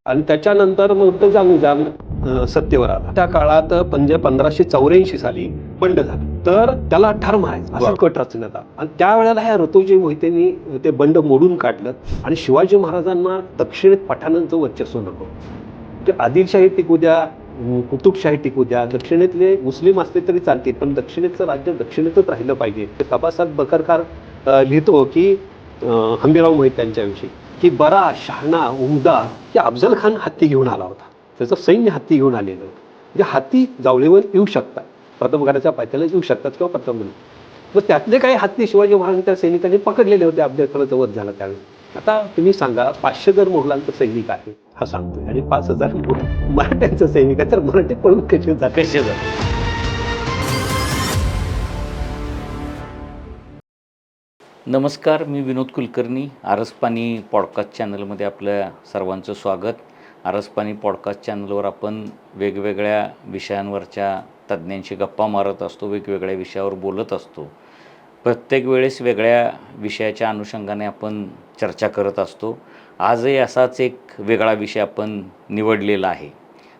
आणि त्याच्यानंतर मग तो जंग सत्तेवर आला. त्या काळात म्हणजे 1584 साली बंड झालं. तर त्याला ठर्म आहे असं कट रचण्यात आला. आणि त्यावेळेला ह्या ऋतुजी मोहितेंनी ते बंड मोडून काढलं आणि शिवाजी महाराजांना दक्षिणेत पठाणांचं वर्चस्व नको. ते आदिलशाही टिकू द्या, कुतुबशाही टिकू द्या, दक्षिणेतले मुस्लिम असले तरी चालतील, पण दक्षिणेचं राज्य दक्षिणेतच राहिलं पाहिजे. ते तबासात बकरकार लिहितो की हंबीरराव मोहित यांच्याविषयी की बरा शहाणा उमदा की अफजल खान हत्ती घेऊन आला होता. त्याचं सैन्य हत्ती घेऊन आलेलं होतं. म्हणजे हत्ती जावळीवर येऊ शकतात, प्रतापगडाच्या पायथ्याला येऊ शकतात किंवा प्रतापगड. मग त्यातले काही हत्ती शिवाजी महाराजांच्या सैनिकांनी पकडलेले होते. अफजल खानाचा वध झाला त्यावेळी. आता तुम्ही सांगा, 500 जर मोगलांचं सैनिक आहे हा सांगतोय आणि 5000 मराठ्यांचं सैनिक आहे, तर मराठी पळून कसे जात. नमस्कार, मी विनोद कुलकर्णी. आरसपाणी पॉडकास्ट चॅनलमध्ये आपल्या सर्वांचं स्वागत. आरसपाणी पॉडकास्ट चॅनलवर आपण वेगवेगळ्या विषयांवरच्या तज्ज्ञांशी गप्पा मारत असतो, वेगवेगळ्या विषयावर बोलत असतो. प्रत्येक वेळेस वेगळ्या विषयाच्या अनुषंगाने आपण चर्चा करत असतो. आजही असाच एक वेगळा विषय आपण निवडलेला आहे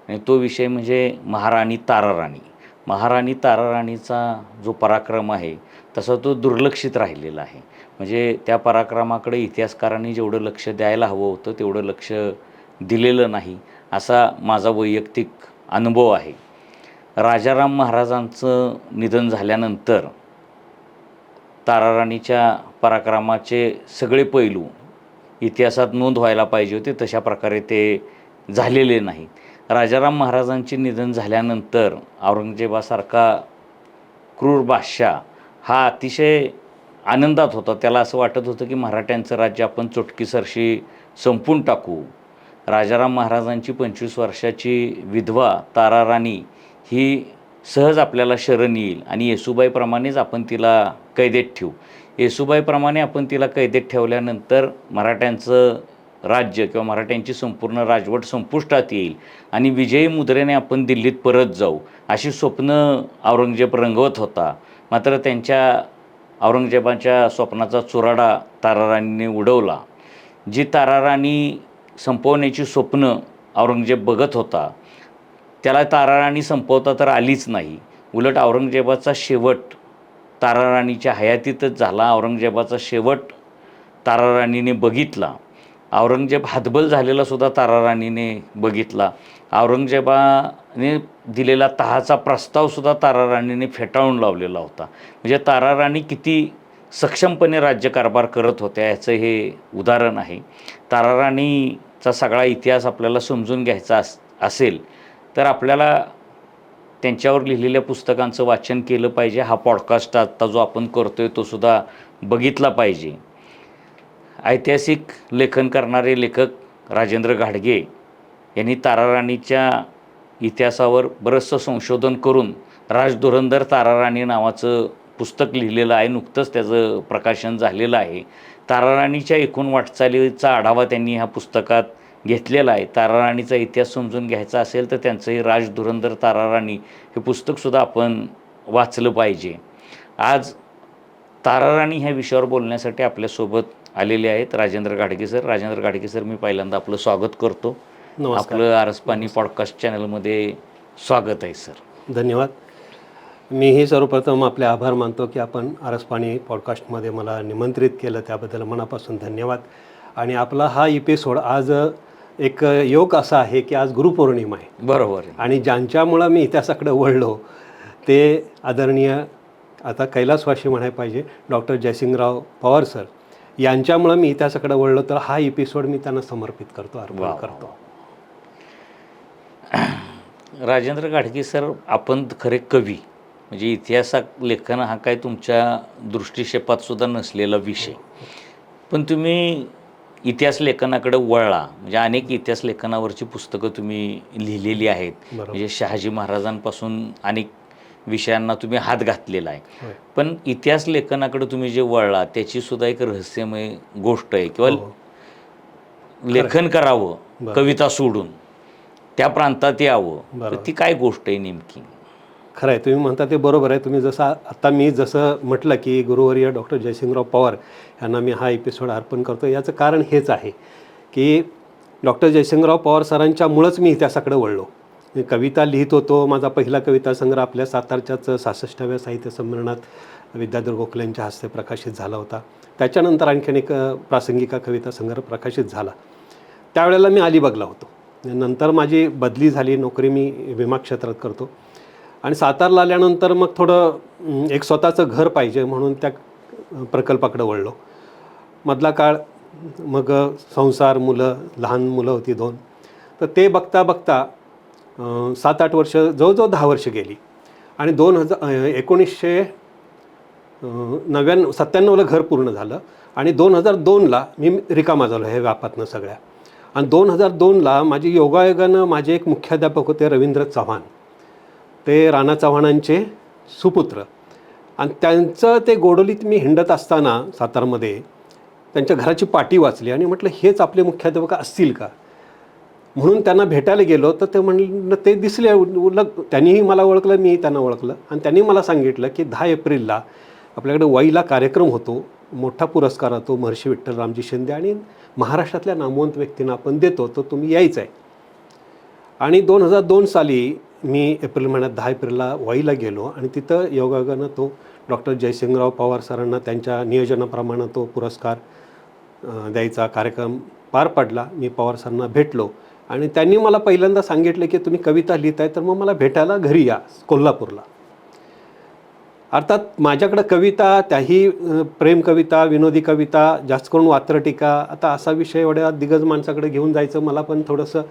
आणि तो विषय म्हणजे महाराणी ताराराणी. महाराणी ताराराणीचा जो पराक्रम आहे तसा तो दुर्लक्षित राहिलेला आहे. म्हणजे त्या पराक्रमाकडे इतिहासकारांनी जेवढं लक्ष द्यायला हवं होतं तेवढं लक्ष दिलेलं नाही, असा माझा वैयक्तिक अनुभव आहे. राजाराम महाराजांचं निधन झाल्यानंतर ताराराणीच्या पराक्रमाचे सगळे पैलू इतिहासात नोंद व्हायला पाहिजे होते, तशा प्रकारे ते झालेले नाही. राजाराम महाराजांचे निधन झाल्यानंतर औरंगजेबासारखा क्रूर बादशाह हा अतिशय आनंदात होता. त्याला असं वाटत होतं की मराठ्यांचं राज्य आपण चुटकीसरशी संपून टाकू. राजाराम महाराजांची 25 वर्षाची विधवा ताराराणी ही सहज आपल्याला शरण येईल आणि येसूबाईप्रमाणेच आपण तिला कैदेत ठेवू. येसूबाईप्रमाणे आपण तिला कैदेत ठेवल्यानंतर मराठ्यांचं राज्य किंवा मराठ्यांची संपूर्ण राजवट संपुष्टात येईल आणि विजयी मुद्रेने आपण दिल्लीत परत जाऊ, अशी स्वप्न औरंगजेब रंगवत होता. मात्र त्यांच्या औरंगजेबाच्या स्वप्नाचा चुराडा ताराराणीने उडवला. जी ताराराणी संपवण्याची स्वप्न औरंगजेब बघत होता त्याला ताराराणी संपवता तर आलीच नाही. उलट औरंगजेबाचा शेवट ताराराणीच्या हयातीतच झाला. औरंगजेबाचा शेवट ताराराणीने बघितला. औरंगजेब हतबल झालेला सुद्धा ताराराणीने बघितला. औरंगजेबाने दिलेला तहाचा प्रस्तावसुद्धा ताराराणीने फेटाळून लावलेला होता. म्हणजे ताराराणी किती सक्षमपणे राज्यकारभार करत होत्या याचं हे उदाहरण आहे. ताराराणीचा सगळा इतिहास आपल्याला समजून घ्यायचा असेल तर आपल्याला त्यांच्यावर लिहिलेल्या पुस्तकांचं वाचन केलं पाहिजे. हा पॉडकास्ट आत्ता जो आपण करतो आहे तो सुद्धा बघितला पाहिजे. ऐतिहासिक लेखन करणारे लेखक राजेंद्र घाडगे यांनी ताराराणीच्या इतिहासावर बरंचसं संशोधन करून राजधुरंधर ताराराणी नावाचं पुस्तक लिहिलेलं आहे. नुकतंच त्याचं प्रकाशन झालेलं आहे. ताराराणीच्या एकूण वाटचालीचा आढावा त्यांनी ह्या पुस्तकात घेतलेला आहे. ताराराणीचा इतिहास समजून घ्यायचा असेल तर त्यांचं हे राजधुरंधर ताराराणी हे पुस्तकसुद्धा आपण वाचलं पाहिजे. आज ताराराणी ह्या विषयावर बोलण्यासाठी आपल्यासोबत आलेले आहेत राजेंद्र घाडगे सर. राजेंद्र घाडगे सर, मी पहिल्यांदा आपलं स्वागत करतो. आपलं आरसपाणी पॉडकास्ट चॅनलमध्ये स्वागत आहे सर. धन्यवाद. मीही सर्वप्रथम आपले आभार मानतो की आपण आरसपाणी पॉडकास्टमध्ये मला निमंत्रित केलं, त्याबद्दल मनापासून धन्यवाद. आणि आपला हा एपिसोड आज एक योग असा आहे की आज गुरुपौर्णिमा आहे. बरोबर. आणि ज्यांच्यामुळं मी इतिहासाकडे वळलो ते आदरणीय, आता कैलासवासी म्हणायला पाहिजे, डॉक्टर जयसिंगराव पवार सर यांच्यामुळं मी इतिहासाकडे वळलो. तर हा एपिसोड मी त्यांना समर्पित करतो, अर्पण करतो. राजेंद्र घाडगे सर, आपण खरे कवी, म्हणजे इतिहासात लेखन हा काय तुमच्या दृष्टिक्षेपात सुद्धा नसलेला विषय, पण तुम्ही इतिहास लेखनाकडे वळला. म्हणजे अनेक इतिहास लेखनावरची पुस्तकं तुम्ही लिहिलेली आहेत. म्हणजे शहाजी महाराजांपासून अनेक विषयांना तुम्ही हात घातलेला आहे. पण इतिहास लेखनाकडे तुम्ही जे वळला त्याची सुद्धा एक रहस्यमय गोष्ट आहे. किंवा लेखन करावं कविता सोडून त्या प्रांतात यावं, तर ती काय गोष्ट आहे नेमकी? खरं आहे, तुम्ही म्हणता ते बरोबर आहे. तुम्ही मी जसं म्हटलं की गुरुवर्य डॉक्टर जयसिंगराव पवार यांना मी हा एपिसोड अर्पण करतो, याचं कारण हेच आहे की डॉक्टर जयसिंगराव पवार सरांच्यामुळंच मी इतिहासाकडे वळलो. मी कविता लिहित होतो. माझा पहिला कविता संग्रह आपल्या सातारच्याच 66व्या साहित्य संमेलनात विद्याधर गोखले यांच्या हस्ते प्रकाशित झाला होता. त्याच्यानंतर आणखीन एक प्रासंगिका कविता संग्रह प्रकाशित झाला. त्यावेळेला मी अलिबागला होतो. नंतर माझी बदली झाली, नोकरी मी विमा क्षेत्रात करतो आणि सातारला आल्यानंतर मग थोडं एक स्वतःचं घर पाहिजे म्हणून त्या प्रकल्पाकडे वळलो. मधला काळ मग संसार, मुलं, लहान मुलं होती 2. तर ते बघता बघता 7-8 वर्ष, जवळजवळ 10 वर्ष गेली आणि 1997ला घर पूर्ण झालं आणि 2002ला मी रिकामा झालो हे व्यापातनं सगळ्या. आणि 2002ला माझी योगायोगानं माझे एक मुख्याध्यापक होते रवींद्र चव्हाण, ते राणा चव्हाणांचे सुपुत्र, आणि त्यांचं ते गोडोलीत मी हिंडत असताना सातारमध्ये त्यांच्या घराची पाटी वाचली आणि म्हटलं हेच आपले मुख्याध्यापक असतील का म्हणून त्यांना भेटायला गेलो. तर ते म्हणलं, ते दिसले, त्यांनीही मला ओळखलं, मीही त्यांना ओळखलं आणि त्यांनी मला सांगितलं की 10 एप्रिलला आपल्याकडे वाईला कार्यक्रम होतो, मोठा पुरस्कार होतो, महर्षी विठ्ठल रामजी शिंदे आणि महाराष्ट्रातल्या नामवंत व्यक्तींना आपण देतो, तर तुम्ही यायचं आहे. आणि 2002 साली मी एप्रिल महिन्यात 10 एप्रिलला वाईला गेलो आणि तिथं योगायोगानं तो डॉक्टर जयसिंगराव पवार सरांना त्यांच्या नियोजनाप्रमाणे तो पुरस्कार द्यायचा कार्यक्रम पार पडला. मी पवार सरांना भेटलो आणि त्यांनी मला पहिल्यांदा सांगितलं की तुम्ही कविता लिहिताय तर मग मला भेटायला घरी या कोल्हापूरला. अर्थात माझ्याकडं कविता, त्याही प्रेम कविता, विनोदी कविता, जास्त करून वात्रटिका, आता असा विषय एवढ्या दिग्गज माणसाकडे घेऊन जायचं मला पण थोडंसं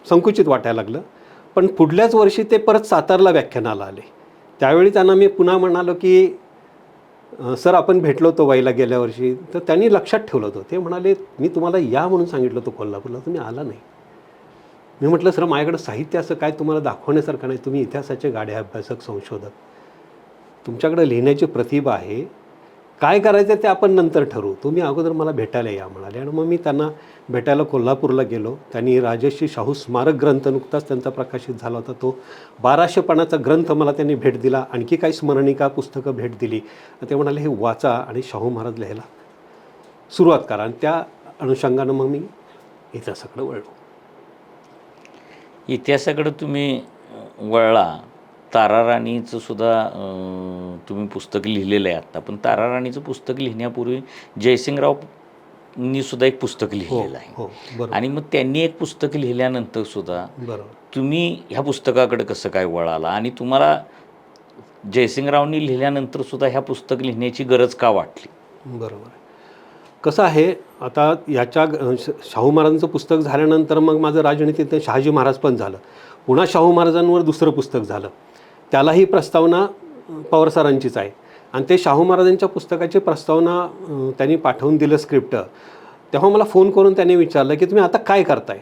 संकुचित वाटायला लागलं. पण पुढल्याच वर्षी ते परत सातारला व्याख्यानाला आले. त्यावेळी त्यांना मी पुन्हा म्हणालो की सर आपण भेटलो होतो वाईला गेल्या वर्षी. तर त्यांनी लक्षात ठेवलं होतं. ते म्हणाले मी तुम्हाला या म्हणून सांगितलं होतं कोल्हापूरला, तुम्ही आला नाही. मी म्हटलं सर माझ्याकडे साहित्य असं काय तुम्हाला दाखवण्यासारखं नाही, तुम्ही इतिहासाचे गाढे अभ्यासक, संशोधक, तुमच्याकडे लिहिण्याची प्रतिभा आहे, काय करायचं ते आपण नंतर ठरवू, तुम्ही अगोदर मला भेटायला या म्हणाले. आणि मग मी त्यांना भेटायला कोल्हापूरला गेलो. त्यांनी राजर्षी शाहू स्मारक ग्रंथ नुकताच त्यांचा प्रकाशित झाला होता, तो 1200 पानाचा ग्रंथ मला त्यांनी भेट दिला. आणखी काही स्मरणिका पुस्तकं भेट दिली. ते म्हणाले हे वाचा आणि शाहू महाराज लिहायला सुरुवात करा. आणि त्या अनुषंगानं मग मी इतिहासाकडे वळलो. इतिहासाकडे तुम्ही वळला. ताराराणीचं सुद्धा तुम्ही पुस्तक लिहिलेलं आहे आत्ता, पण ताराराणीचं पुस्तक लिहिण्यापूर्वी जयसिंगरावनी सुद्धा एक पुस्तक लिहिलेलं आहे. आणि मग त्यांनी एक पुस्तक लिहिल्यानंतर सुद्धा तुम्ही ह्या पुस्तकाकडे कसं काय वळाला आणि तुम्हाला जयसिंगरावनी लिहिल्यानंतर सुद्धा ह्या पुस्तक लिहिण्याची गरज का वाटली? बरोबर. कसं आहे, आता याच्या शाहू महाराजांचं पुस्तक झाल्यानंतर मग माझं राजनीतीत शहाजी महाराज पण झालं. पुन्हा शाहू महाराजांवर दुसरं पुस्तक झालं, त्यालाही प्रस्तावना पवार सरांचीच आहे. आणि ते शाहू महाराजांच्या पुस्तकाची प्रस्तावना त्यांनी पाठवून दिलं स्क्रिप्ट. तेव्हा मला फोन करून त्यांनी विचारलं की तुम्ही आता काय करताय.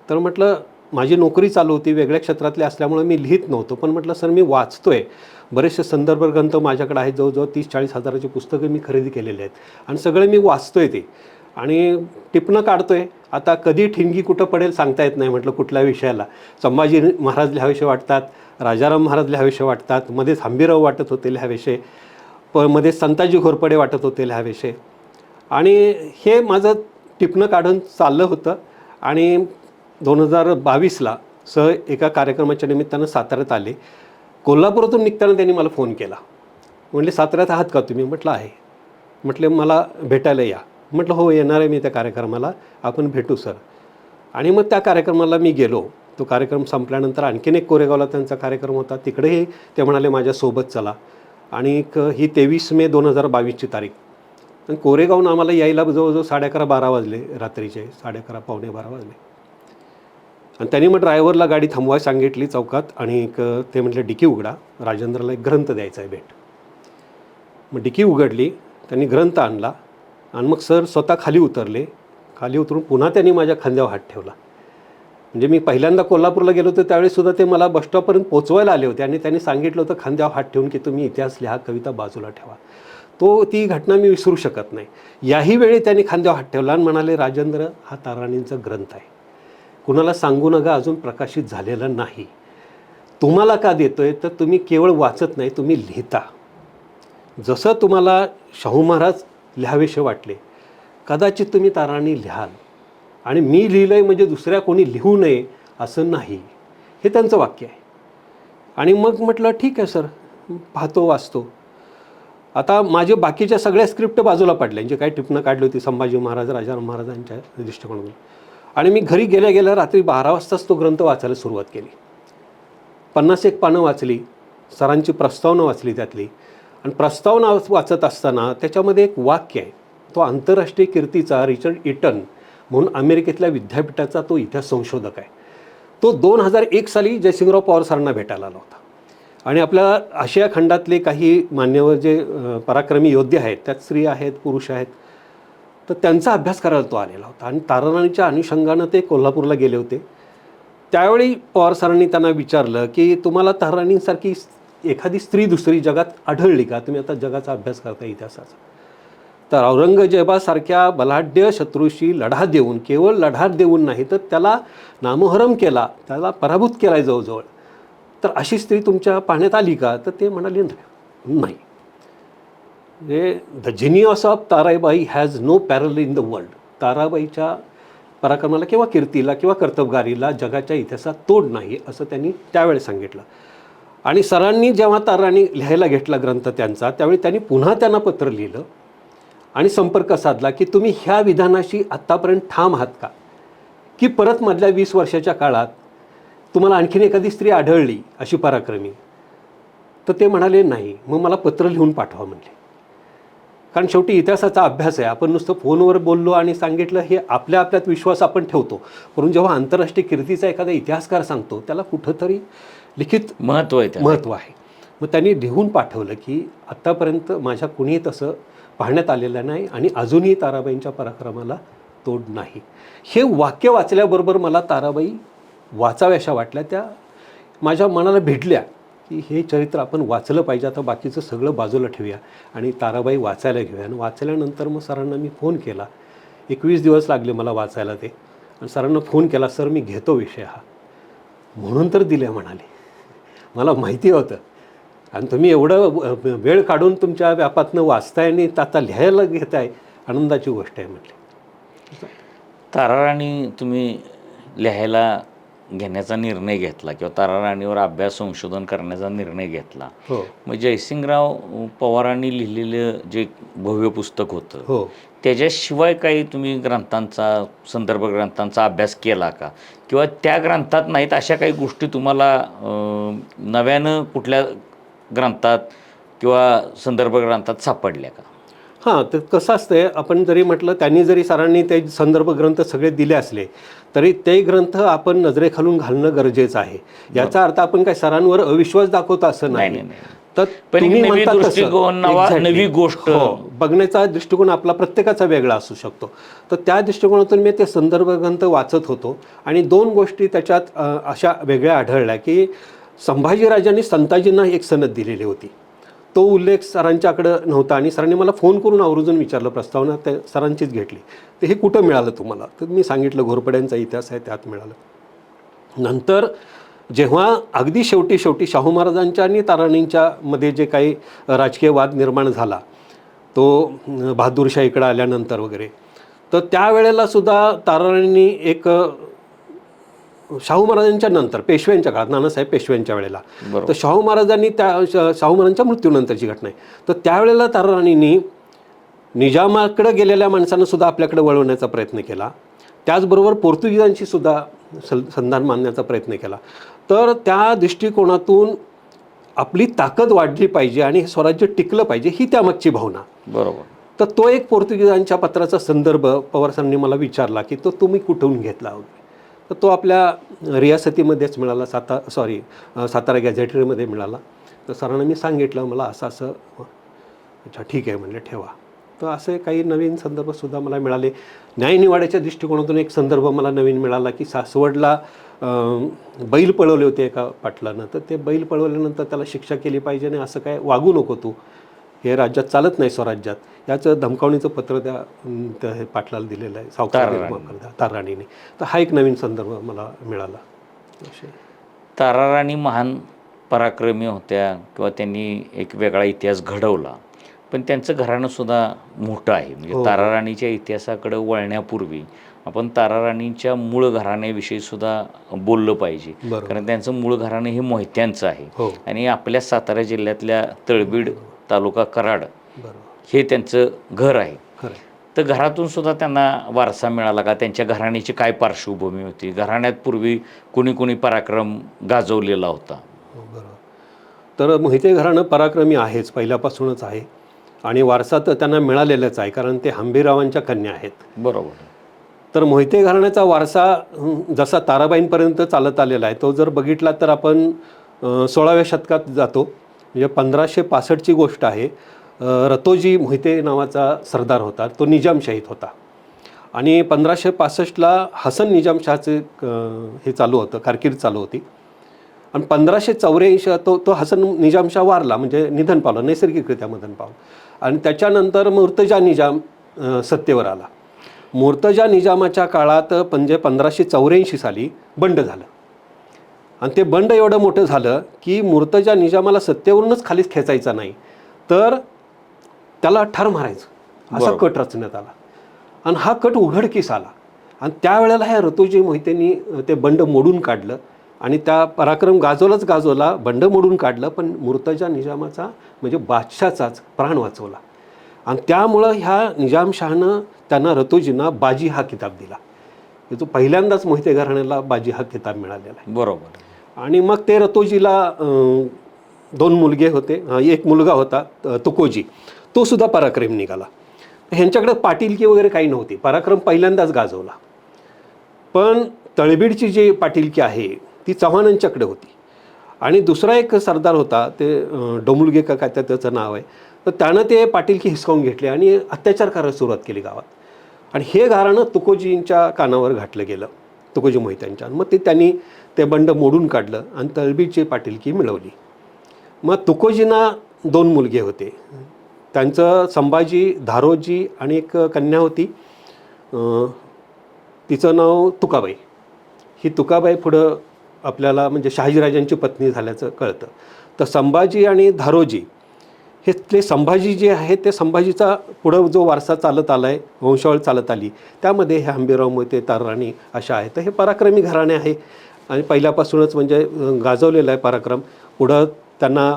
तर म्हटलं माझी नोकरी चालू होती, वेगळ्या क्षेत्रातली असल्यामुळे मी लिहित नव्हतो, पण म्हटलं सर मी वाचतोय, बरेचसे संदर्भ ग्रंथ माझ्याकडे आहेत, जवळजवळ 30-40 हजाराची पुस्तकं मी खरेदी केलेली आहेत आणि सगळे मी वाचतोय ते आणि टिपणं काढतोय. आता कधी ठिणगी कुठं पडेल सांगता येत नाही. म्हटलं कुठल्या विषयाला, संभाजी महाराज लिहावेसे वाटतात, राजाराम महाराज लिहावेसे वाटतात, मध्येच हंबीराव वाटत होते लिहावेसे, मध्ये संताजी घोरपडे वाटत होते लिहावेसे. आणि हे माझं टिपणं काढून चाललं होतं. आणि 2022ला एका कार्यक्रमाच्या निमित्तानं साताऱ्यात आले. कोल्हापुरातून निघताना त्यांनी मला फोन केला, म्हटले साताऱ्यात आहात का तुम्ही? म्हटलं आहे. म्हटले मला भेटायला या. म्हटलं हो येणार आहे मी त्या कार्यक्रमाला, आपण भेटू सर. आणि मग त्या कार्यक्रमाला मी गेलो. तो कार्यक्रम संपल्यानंतर आणखीन एक कोरेगावला त्यांचा कार्यक्रम होता, तिकडेही ते म्हणाले माझ्यासोबत चला. आणि ही 23 मे 2022ची तारीख. आणि कोरेगावनं आम्हाला यायला जवळजवळ 11:30-12 वाजले, रात्रीचे 11:30-12 वाजले. आणि त्यांनी मग ड्रायव्हरला गाडी थांबवायला सांगितली चौकात आणि ते म्हटले डिकी उघडा, राजेंद्रला एक ग्रंथ द्यायचा आहे भेट. मग डिकी उघडली, त्यांनी ग्रंथ आणला आणि मग सर स्वतः खाली उतरले. खाली उतरून पुन्हा त्यांनी माझ्या खांद्यावर हात ठेवला. म्हणजे मी पहिल्यांदा कोल्हापूरला गेलो होतो त्यावेळीसुद्धा ते मला बसस्टॉपपर्यंत पोचवायला आले होते आणि त्यांनी सांगितलं होतं खांद्यावर हात ठेवून की तुम्ही इतिहास लिहा, कविता बाजूला ठेवा. ती घटना मी विसरू शकत नाही. याही वेळी त्यांनी खांद्यावर हात ठेवला आणि म्हणाले राजेंद्र हा ताराराणींचा ग्रंथ आहे, कुणाला सांगू नका, अजून प्रकाशित झालेला नाही. तुम्हाला का देतोय तर तुम्ही केवळ वाचत नाही, तुम्ही लिहिता. जसं तुम्हाला शाहू महाराज लिहावेसे वाटले, कदाचित तुम्ही ताराराणी लिहाल. आणि मी लिहिलंय म्हणजे दुसऱ्या कोणी लिहू नये असं नाही, हे त्यांचं वाक्य आहे. आणि मग म्हटलं ठीक आहे सर, पाहतो वाचतो. आता माझे बाकीच्या सगळ्या स्क्रिप्ट बाजूला पडल्या, जे काही टिपणं काढली होती संभाजी महाराज राजाराम महाराजांच्या दृष्टिकोनातून. आणि मी घरी गेल्या गेल्या रात्री 12 वाजताच तो ग्रंथ वाचायला सुरुवात केली. 50 पानं वाचली, सरांची प्रस्तावना वाचली त्यातली. आणि प्रस्तावना वाचत असताना त्याच्यामध्ये एक वाक्य आहे, तो आंतरराष्ट्रीय कीर्तीचा रिचर्ड इटन म्हणून अमेरिकेतल्या विद्यापीठाचा तो इतिहास संशोधक आहे. तो 2001 साली जयसिंगराव पवार सरांना भेटायला आला होता. आणि आपल्या आशिया खंडातले काही मान्यवर जे पराक्रमी योद्धे आहेत, त्यात स्त्रिया आहेत, पुरुष आहेत, तर त्यांचा अभ्यास करायला तो आलेला होता. आणि ताराराणीच्या अनुषंगानं ते कोल्हापूरला गेले होते. त्यावेळी पवार सरांनी त्यांना विचारलं की तुम्हाला ताराराणींसारखी एखादी स्त्री दुसरी जगात आढळली का? तुम्ही आता जगाचा अभ्यास करता इतिहासाचा. तर औरंगजेबासारख्या बलाढ्य शत्रूशी लढा देऊन, केवळ लढा देऊन नाही तर त्याला नामोहरम केला, त्याला पराभूत केला आहे जवळजवळ, तर अशी स्त्री तुमच्या पाहण्यात आली का? तर ते म्हणाले नाही. म्हणजे the genius of Tarabai has no parallel in the world. ताराबाईच्या पराक्रमाला किंवा कीर्तीला किंवा कर्तबगारीला जगाच्या इतिहासात तोड नाही, असं त्यांनी त्यावेळी सांगितलं. आणि सरांनी जेव्हा ताराराणी लिहायला घेतला ग्रंथ त्यांचा, त्यावेळी त्यांनी पुन्हा त्यांना पत्र लिहिलं आणि संपर्क साधला की तुम्ही ह्या विधानाशी आत्तापर्यंत ठाम आहात का, की परत मधल्या 20 वर्षाच्या काळात तुम्हाला आणखीन एखादी स्त्री आढळली अशी पराक्रमी? तर ते म्हणाले नाही. मग मला पत्र लिहून पाठवा म्हणले. कारण शेवटी इतिहासाचा अभ्यास आहे. आपण नुसतं फोनवर बोललो आणि सांगितलं हे आपल्या आपल्यात विश्वास आपण ठेवतो, परंतु जेव्हा आंतरराष्ट्रीय कीर्तीचा एखादा इतिहासकार सांगतो त्याला कुठंतरी लिखित महत्त्व आहे. मग त्यांनी लिहून पाठवलं की आत्तापर्यंत माझ्या कुणी तसं पाहण्यात आलेलं नाही आणि अजूनही ताराबाईंच्या पराक्रमाला तोड नाही. हे वाक्य वाचल्याबरोबर मला ताराबाई वाचाव्याशा वाटल्या. त्या माझ्या मनाला भिडल्या की हे चरित्र आपण वाचलं पाहिजे. आता बाकीचं सगळं बाजूला ठेवूया आणि ताराबाई वाचायला घेऊया. आणि वाचल्यानंतर मग सरांना मी फोन केला. 21 दिवस लागले मला वाचायला ते. आणि सरांना फोन केला, सर मी घेतो विषय हा. म्हणून तर दिले म्हणाले. मला माहिती होतं आणि तुम्ही एवढं वेळ काढून तुमच्या व्यापातनं वाचताय आणि आता लिहायला घेताय, आनंदाची गोष्ट आहे म्हटले. ताराराणी तुम्ही लिहायला घेण्याचा निर्णय घेतला किंवा ताराराणीवर अभ्यास संशोधन करण्याचा निर्णय घेतला. हो. मग जयसिंगराव पवारांनी लिहिलेलं जे भव्य पुस्तक होतं, हो, त्याच्याशिवाय काही तुम्ही ग्रंथांचा, संदर्भ ग्रंथांचा अभ्यास केला का? किंवा त्या ग्रंथात नाहीत अशा काही गोष्टी तुम्हाला नव्यानं कुठल्या ग्रंथात किंवा संदर्भ ग्रंथात सापडल्या का? हां, तर कसं असतंय, आपण जरी म्हटलं त्यांनी जरी सरांनी ते संदर्भ ग्रंथ सगळे दिले असले तरी ते ग्रंथ आपण नजरेखालून घालणं गरजेचं आहे. याचा अर्थ आपण काय सरांवर अविश्वास दाखवतो असं नाही. तर तुम्ही म्हणता तसं नवी गोष्ट बघण्याचा दृष्टिकोन आपला प्रत्येकाचा वेगळा असू शकतो. तर त्या दृष्टिकोनातून मी ते संदर्भ ग्रंथ वाचत होतो आणि 2 गोष्टी त्याच्यात अशा वेगळ्या आढळल्या की संभाजीराजांनी संताजींना एक सनद दिलेली होती. तो उल्लेख सरांच्याकडं नव्हता आणि सरांनी मला फोन करून आवर्जून विचारलं, प्रस्तावना ते सरांचीच घेतली, तर हे कुठं मिळालं तुम्हाला? तर मी सांगितलं घोरपड्यांचा इतिहास आहे त्यात मिळालं. नंतर जेव्हा अगदी शेवटी शाहू महाराजांच्या आणि ताराराणींच्या मध्ये जे काही राजकीय वाद निर्माण झाला, तो बहादूरशाहीकडे आल्यानंतर वगैरे, तर त्यावेळेला सुद्धा ताराराणींनी एक शाहू महाराजांच्या नंतर पेशव्यांच्या काळात, नानासाहेब पेशव्यांच्या वेळेला, तर शाहू महाराजांनी शाहू महाराजांच्या मृत्यूनंतरची घटना आहे, तर त्यावेळेला ताराराणींनी निजामाकडे गेलेल्या माणसांना सुद्धा आपल्याकडे वळवण्याचा प्रयत्न केला. त्याचबरोबर पोर्तुगीजांशी सुद्धा संधान मानण्याचा प्रयत्न केला. तर त्या दृष्टिकोनातून आपली ताकद वाढली पाहिजे आणि हे स्वराज्य टिकलं पाहिजे, ही त्यामागची भावना. बरोबर. तर तो एक पोर्तुगीजांच्या पत्राचा संदर्भ पवारसांनी मला विचारला की तो तुम्ही कुठून घेतला वगैरे. तर तो आपल्या रियासतीमध्येच मिळाला, सातारा गॅझेटरीमध्ये मिळाला. तर सरांना मी सांगितलं मला असं असं. अच्छा ठीक आहे म्हणले, ठेवा. तर असे काही नवीन संदर्भसुद्धा मला मिळाले. न्यायनिवाड्याच्या दृष्टिकोनातून एक संदर्भ मला नवीन मिळाला की सासवडला बैल पळवले होते एका पाटलानं, तर ते बैल पळवल्यानंतर त्याला शिक्षा केली पाहिजे आणि असं काय वागू नको तू, हे राज्यात चालत नाही स्वराज्यात, याचं धमकावणीचं पत्र त्या पाटलाला दिलेलं आहे सावकार ताराराणीने. तर हा एक नवीन संदर्भ मला मिळाला. ताराराणी महान पराक्रमी होत्या किंवा त्यांनी एक वेगळा इतिहास घडवला, पण त्यांचं घराणंसुद्धा मोठं आहे. म्हणजे ताराराणीच्या इतिहासाकडे वळण्यापूर्वी आपण ताराराणींच्या मूळ घराण्याविषयी सुद्धा बोललं पाहिजे. बरोबर. कारण त्यांचं मूळ घराणं हे मोहित्यांचं आहे. हो. आणि आपल्या सातारा जिल्ह्यातल्या तळबीड तालुका कराड बरोबर. हे त्यांचं घर आहे. खरं. तर घरातून सुद्धा त्यांना वारसा मिळाला का? त्यांच्या घराण्याची काय पार्श्वभूमी होती? घराण्यात पूर्वी कुणी कुणी पराक्रम गाजवलेला होता? बरोबर. तर मोहिते घराणं पराक्रमी आहेच, पहिल्यापासूनच आहे. आणि वारसा तर त्यांना मिळालेलाच आहे, कारण ते हंबीररावांच्या कन्या आहेत. बरोबर. तर मोहिते घराण्याचा वारसा जसा ताराबाईंपर्यंत चालत आलेला आहे, तो जर बघितला तर आपण 16व्या शतकात जातो. म्हणजे 1565ची गोष्ट आहे. रतोजी मोहिते नावाचा सरदार होता, तो निजामशाहीत होता. आणि 1565ला हसन निजामशहाचे हे चालू होतं, कारकीर्द चालू होती. आणि 1584 तो हसन निजामशाह वारला, म्हणजे निधन पावला, नैसर्गिकरित्या निधन पावलं. आणि त्याच्यानंतर मुर्तजा निजाम सत्तेवर आला. मुर्तजा निजामाच्या काळात म्हणजे 1584 साली बंड झालं. आणि ते बंड एवढं मोठं झालं की मुर्तजा निजामाला सत्तेवरूनच खालीच खेचायचा नाही, तर त्याला ठार मारायचं असा कट रचण्यात आला. आणि हा कट उघडकीस आला. आणि त्यावेळेला ह्या रतोजी मोहितेंनी ते बंड मोडून काढलं. आणि त्या पराक्रम गाजवला, बंड मोडून काढलं, पण मुर्तजा निजामाचा म्हणजे बादशाचाच प्राण वाचवला. आणि त्यामुळं ह्या निजामशहानं त्यांना रतोजींना बाजी हा किताब दिला. तो पहिल्यांदाच मोहिते घराण्याला बाजी हा किताब मिळालेला आहे. बरोबर. आणि मग ते रतोजीला 2 मुलगे होते. एक मुलगा होता तुकोजी, तो सुद्धा पराक्रम निघाला. ह्यांच्याकडे पाटीलकी वगैरे काही नव्हती, पराक्रम पहिल्यांदाच गाजवला. पण तळबीडची जी पाटीलकी आहे ती चव्हाणांच्याकडे होती. आणि दुसरा एक सरदार होता, ते डोमुलगे का काय त्याचं नाव आहे, तर त्यानं ते पाटीलकी हिसकावून घेतली आणि अत्याचार करायला सुरुवात केली गावात. आणि हे घराणं तुकोजींच्या कानावर घातलं गेलं, तुकोजी मोहित्यांच्या. मग त्यांनी ते बंड मोडून काढलं आणि तळबीडची पाटीलकी मिळवली. मग तुकोजींना 2 मुलगे होते. त्यांचं संभाजी, धारोजी आणि एक कन्या होती, तिचं नाव तुकाबाई. ही तुकाबाई पुढं आपल्याला म्हणजे शहाजीराजांची पत्नी झाल्याचं कळतं. तर संभाजी आणि धारोजी हे ते संभाजी जे आहे ते संभाजीचा पुढं जो वारसा चालत आला आहे, वंशावळ चालत आली, त्यामध्ये हे हंबीरराव मोहिते, ताराराणी अशा आहेत. तर हे पराक्रमी घराणे आहे आणि पहिल्यापासूनच म्हणजे गाजवलेलं आहे पराक्रम. पुढं त्यांना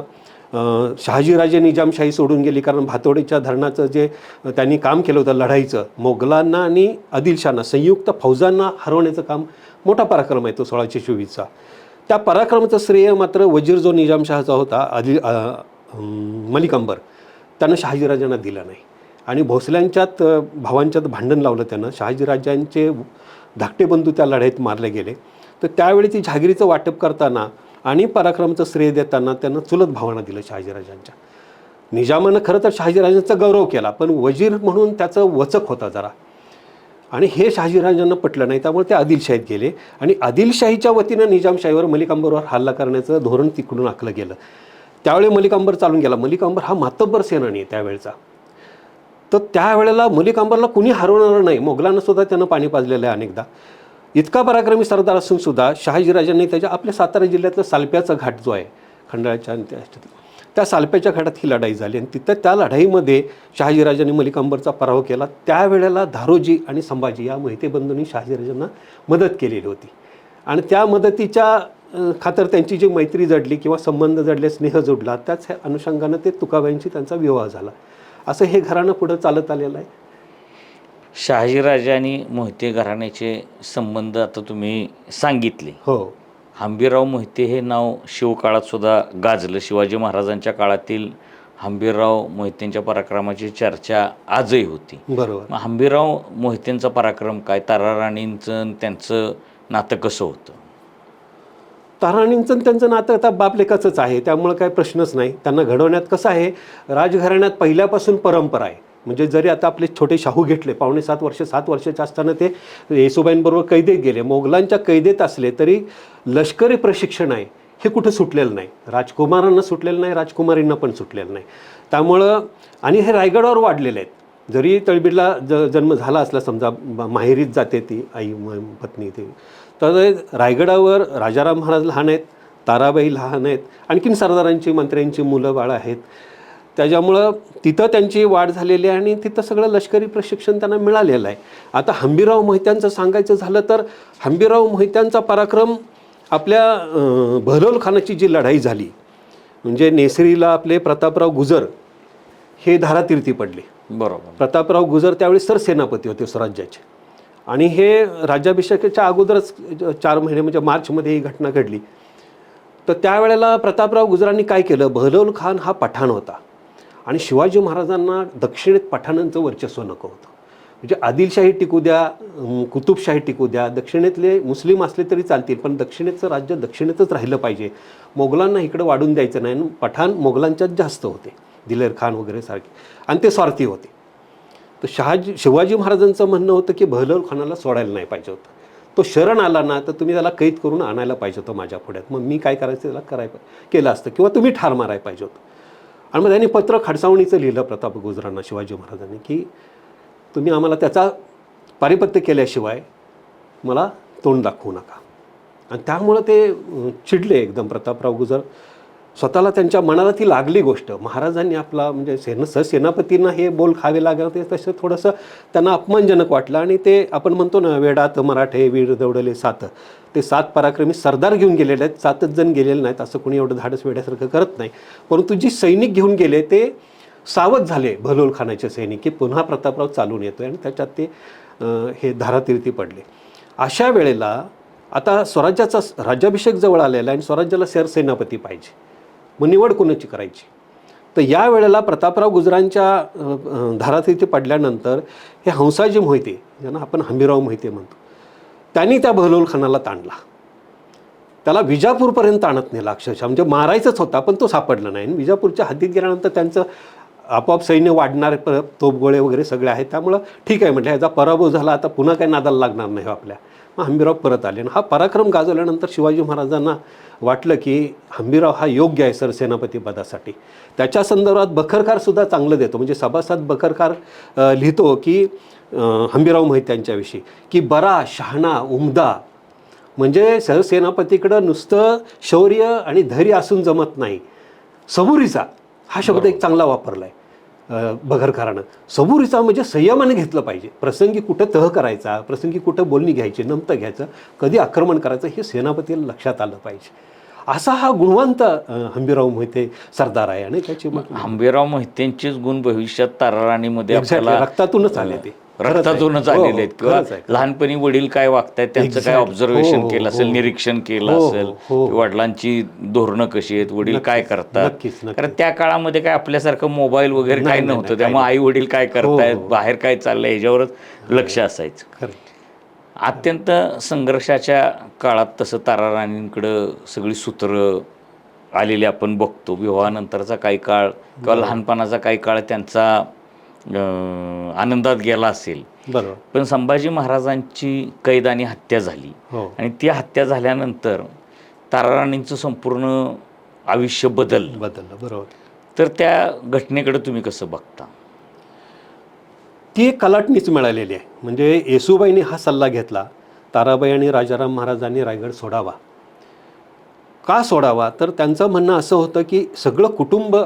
शहाजीराजे निजामशाही सोडून गेली, कारण भातोडीच्या धरणाचं जे त्यांनी काम केलं होतं लढाईचं, मोगलांना आणि आदिलशाहांना संयुक्त फौजांना हरवण्याचं काम, मोठा पराक्रम आहे तो 1624चा. त्या पराक्रमाचं श्रेय मात्र वजीर जो निजामशहाचा होता मलिक अंबर, त्यानं शहाजीराजांना दिलं नाही. आणि भोसल्यांच्यात भावांच्यात भांडण लावलं त्यानं. शहाजीराजांचे धाकटे बंधू त्या लढाईत मारले गेले. तर त्यावेळी ती जहागिरीचं वाटप करताना आणि पराक्रमाचं श्रेय देताना त्यांना चुलत भावांना दिलं शहाजीराजांच्या. निजामानं खरं तर शहाजीराजांचा गौरव केला, पण वजीर म्हणून त्याचं वचक होता जरा. आणि हे शहाजीराजांना पटलं नाही, त्यामुळे ते आदिलशाहीत गेले. आणि आदिलशाहीच्या वतीनं निजामशाहीवर मलिक अंबरवर हल्ला करण्याचं धोरण तिकडून आखलं गेलं. त्यावेळी मलिक अंबर चालून गेला. मलिक अंबर हा मातब्बर सेनानी आहे त्यावेळचा. तर त्यावेळेला मलिक अंबरला कुणी हरवणार नाही, मोगलांना सुद्धा त्यानं पाणी पाजलेलं आहे अनेकदा. इतका पराक्रमी सरदार असून सुद्धा शहाजीराजांनी त्याच्या आपल्या सातारा जिल्ह्यातला सालप्याचा घाट जो आहे खंडाळ्याच्या, त्या सालप्याच्या घाटात ही लढाई झाली. आणि तिथं त्या लढाईमध्ये शहाजीराजांनी मलिक अंबरचा पराभव केला. त्यावेळेला धारोजी आणि संभाजी या मोहिते बंधूंनी शहाजीराजांना मदत केलेली होती. आणि त्या मदतीच्या खातर त्यांची जी मैत्री जडली किंवा संबंध जडले, स्नेह जोडला, त्याच अनुषंगानं ते तुकाबाईंशी त्यांचा विवाह झाला. असं हे घराणं पुढं चालत आलेलं आहे. शहाजीराजे आणि मोहिते घराण्याचे संबंध आता तुम्ही सांगितले. हो. हंबीरराव मोहिते हे नाव शिवकाळात सुद्धा गाजलं. शिवाजी महाराजांच्या काळातील हंबीरराव मोहितेंच्या पराक्रमाची चर्चा आजही होती. बरोबर. मग हंबीरराव मोहितेंचा पराक्रम काय, ताराराणींचं त्यांचं नातं कसं होतं? ताराराणींचं त्यांचं नातं आता बापलेकाचंच आहे, त्यामुळं काय प्रश्नच नाही. त्यांना घडवण्यात कसं आहे, राजघराण्यात पहिल्यापासून परंपरा आहे. म्हणजे जरी आता आपले छोटे शाहू घेतले, 7 वर्षाचे असताना ते येसुबाईंबरोबर कैदेत गेले, मोगलांच्या कैदेत असले तरी लष्करी प्रशिक्षण आहे हे कुठं सुटलेलं नाही. राजकुमारांना सुटलेलं नाही, राजकुमारींना पण सुटलेलं नाही. त्यामुळं आणि हे रायगडावर वाढलेले आहेत. जरी तळबीडला जन्म झाला असला, समजा माहेरीत जाते ती आई पत्नी, ते तर रायगडावर राजाराम महाराज लहान आहेत, ताराबाई लहान आहेत, आणखीन सरदारांची मंत्र्यांची मुलं बाळं आहेत. त्याच्यामुळं तिथं त्यांची वाढ झालेली आहे आणि तिथं सगळं लष्करी प्रशिक्षण त्यांना मिळालेलं आहे. आता हंबीरराव मोहित्यांचं सांगायचं झालं तर हंबीरराव मोहित्यांचा पराक्रम आपल्या बहलोल खानाची जी लढाई झाली, म्हणजे नेसरीला आपले प्रतापराव गुजर हे धारातीर्थी पडले. बरोबर. प्रतापराव गुजर त्यावेळी सरसेनापती होते स्वराज्याचे, आणि हे राज्याभिषेकाच्या अगोदरच 4 महिने म्हणजे मार्चमध्ये ही घटना घडली. तर त्यावेळेला प्रतापराव गुजरांनी काय केलं, बहलोल खान हा पठाण होता आणि शिवाजी महाराजांना दक्षिणेत पठाणांचं वर्चस्व नको होतं. म्हणजे आदिलशाही टिकू द्या, कुतुबशाही टिकू द्या, दक्षिणेतले मुस्लिम असले तरी चालतील, पण दक्षिणेचं राज्य दक्षिणेतच राहिलं पाहिजे. मोगलांना इकडं वाढून द्यायचं नाही. पठाण मोगलांच्यात जास्त होते, दिलेर खान वगैरे सारखे, आणि ते स्वार्थी होते. तर शिवाजी महाराजांचं म्हणणं होतं की बहलोल खानाला सोडायला नाही पाहिजे होतं. तो शरण आला ना तर तुम्ही त्याला कैद करून आणायला पाहिजे होतं माझ्या पुढ्यात. मग मी काय करायचं त्याला केलं असतं, किंवा तुम्ही ठार मारायला पाहिजे होतं. आणि मग त्यांनी पत्र खडसावणीचं लिहिलं प्रताप गुजरांना शिवाजी महाराजांनी की तुम्ही आम्हाला त्याचा पारिपत्य केल्याशिवाय मला तोंड दाखवू नका. आणि त्यामुळं ते चिडले एकदम प्रतापराव गुजर. स्वतःला त्यांच्या मनाला ती लागली गोष्ट. महाराजांनी आपला म्हणजे सहसेनापतींना हे बोल खावे लागले होते, तसं थोडंसं त्यांना अपमानजनक वाटलं. आणि ते आपण म्हणतो ना, वेडात मराठे वीर दौडले 7, ते 7 पराक्रमी सरदार घेऊन गेलेले आहेत, 7च जण गेलेले नाहीत. असं कोणी एवढं धाडस वेड्यासारखं करत नाही. परंतु जी सैनिक घेऊन गेले ते सावध झाले बहलोल खानाचे सैनिक की पुन्हा प्रतापराव चालून येतोय, आणि त्याच्यात ते हे धारातीर्थी पडले. अशा वेळेला आता स्वराज्याचा राज्याभिषेक जवळ आलेला आहे आणि स्वराज्याला सरसेनापती पाहिजे. मग निवड कोणाची करायची? तर या वेळेला प्रतापराव गुजरांच्या धारातीर्थी पडल्यानंतर हे हंसाजी मोहिते, ज्यांना आपण हंबीरराव मोहिते म्हणतो, त्यांनी त्या बहलोल खानाला ताणला. त्याला विजापूरपर्यंत आणत नेला अक्षरशः. म्हणजे मारायचंच होता, पण तो सापडला नाही. आणि विजापूरच्या हद्दीत गेल्यानंतर त्यांचं आपोआप सैन्य वाढणारे तोफगोळे वगैरे सगळे आहेत. त्यामुळं ठीक आहे म्हटलं, ह्याचा पराभव झाला, आता पुन्हा काही नादाला लागणार नाही आपल्या. मग हंबीरराव परत आले. आणि हा पराक्रम गाजवल्यानंतर शिवाजी महाराजांना वाटलं की हंबीरराव हा योग्य आहे सरसेनापती पदासाठी. त्याच्या संदर्भात बखरकारसुद्धा चांगलं देतो. म्हणजे सभासद बखरकार लिहितो की हंबीरराव मोहित्यांच्याविषयी की बरा, शहाणा, उमदा, म्हणजे सरसेनापतीकडं नुसतं शौर्य आणि धैर्य असून जमत नाही, सबुरीचा हा शब्द एक चांगला वापरला आहे बखरकारानं. सबुरीचा म्हणजे संयमाने घेतलं पाहिजे. प्रसंगी कुठं तह करायचा, प्रसंगी कुठं बोलणी घ्यायची, नमतं घ्यायचं, कधी आक्रमण करायचं हे सेनापतीला लक्षात आलं पाहिजे. असा हा गुणवंत हंबीरराव मोहिते सरदार आहे. आणि त्याची हंबीरराव मोहितेंचेच गुण भविष्यात ताराराणीमध्ये आपल्याला रक्तातूनच आले, ते रक्तातूनच आलेले आहेत. किंवा लहानपणी वडील काय वागतायत त्यांचं काय ऑब्झर्वेशन केलं असेल, निरीक्षण केलं असेल, वडिलांची धोरणं कशी आहेत, वडील काय करतात. कारण त्या काळामध्ये काय आपल्यासारखं मोबाईल वगैरे काय नव्हतं, त्यामुळे आई वडील काय करतायत, बाहेर काय चाललंय ह्याच्यावरच लक्ष असायचं. अत्यंत संघर्षाच्या काळात तसं ताराराणींकडं सगळी सूत्र आलेली आपण बघतो. विवाहानंतरचा काही काळ किंवा लहानपणाचा काही काळ त्यांचा आनंदात गेला असेल. बरोबर. पण संभाजी महाराजांची कैद आणि हत्या झाली, आणि ती हत्या झाल्यानंतर ताराराणींचं संपूर्ण आयुष्य बदललं. बरोबर. तर त्या घटनेकडे तुम्ही कसं बघता? ती एक कलाटणीच मिळालेली आहे. म्हणजे येसूबाईंनी हा सल्ला घेतला, ताराबाई आणि राजाराम महाराजांनी रायगड सोडावा. का सोडावा? तर त्यांचं म्हणणं असं होतं की सगळं कुटुंब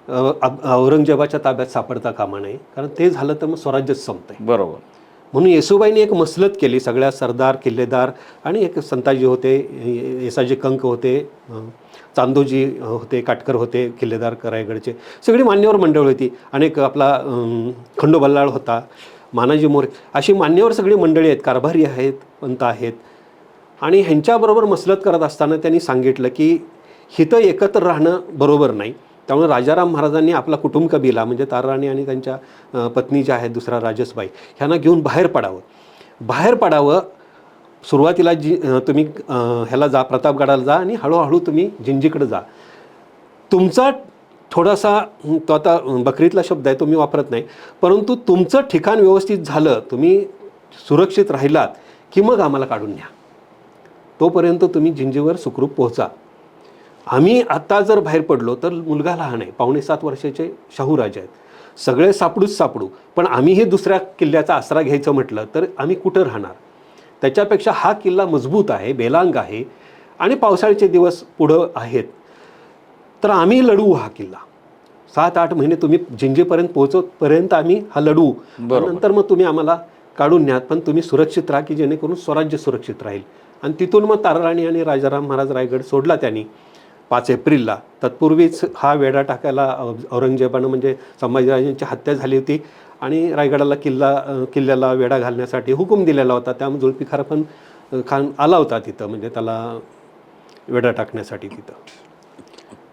औरंगजेबाच्या ताब्यात सापडता कामा नये, कारण ते झालं तर मग स्वराज्यच संपतंय. बरोबर. म्हणून येसूबाईंनी एक मसलत केली. सगळ्या सरदार, किल्लेदार आणि एक संताजी होते, येसाजी कंक होते, चांदोजी होते, काटकर होते, किल्लेदार रायगडचे, सगळी मान्यवर मंडळ होती. अनेक आपला खंडो बल्लाळ होता, मानाजी मोरे, अशी मान्यवर सगळी मंडळी आहेत, कारभारी आहेत, पंत आहेत. आणि ह्यांच्याबरोबर मसलत करत असताना त्यांनी सांगितलं की हिथं एकत्र राहणं बरोबर नाही. त्यामुळे राजाराम महाराजांनी आपला कुटुंब कबिला म्हणजे ताराराणी आणि त्यांच्या पत्नी ज्या आहेत दुसरा राजसबाई, ह्यांना घेऊन बाहेर पडावं. सुरुवातीला तुम्ही ह्याला जा, प्रतापगडाला जा, आणि हळूहळू तुम्ही जिंजीकडे जा. तुमचा थोडासा, तो आता बकरीतला शब्द आहे तो मी वापरत नाही, परंतु तुमचं ठिकाण व्यवस्थित झालं, तुम्ही सुरक्षित राहिलात की मग आम्हाला काढून न्या. तोपर्यंत तुम्ही जिंजीवर सुखरूप पोहोचा. आम्ही आता जर बाहेर पडलो तर मुलगा लहान आहे, 7.5 वर्षाचे शाहूराजे आहेत, सगळे सापडू, पण आम्हीही दुसऱ्या किल्ल्याचा आसरा घ्यायचं म्हटलं तर आम्ही कुठं राहणार? त्याच्यापेक्षा हा किल्ला मजबूत आहे, बेलांग आहे, आणि पावसाळ्याचे दिवस पुढं आहेत, तर आम्ही लढवू हा किल्ला. 7-8 महिने तुम्ही जिंजीपर्यंत पोहोचतपर्यंत आम्ही हा लढू, नंतर मग तुम्ही आम्हाला काढून न्या, पण तुम्ही सुरक्षित राहा की जेणेकरून स्वराज्य सुरक्षित राहील. आणि तिथून मग ताराराणी आणि राजाराम महाराज रायगड सोडला त्यांनी 5 एप्रिलला. तत्पूर्वीच हा वेढा टाकायला औरंगजेबानं म्हणजे संभाजीराजांची हत्या झाली होती आणि रायगडाला किल्ल्याला वेढा घालण्यासाठी हुकूम दिलेला होता. त्यामुळे जुल्फिकार पण खान आला होता तिथं, म्हणजे त्याला वेढा टाकण्यासाठी तिथं.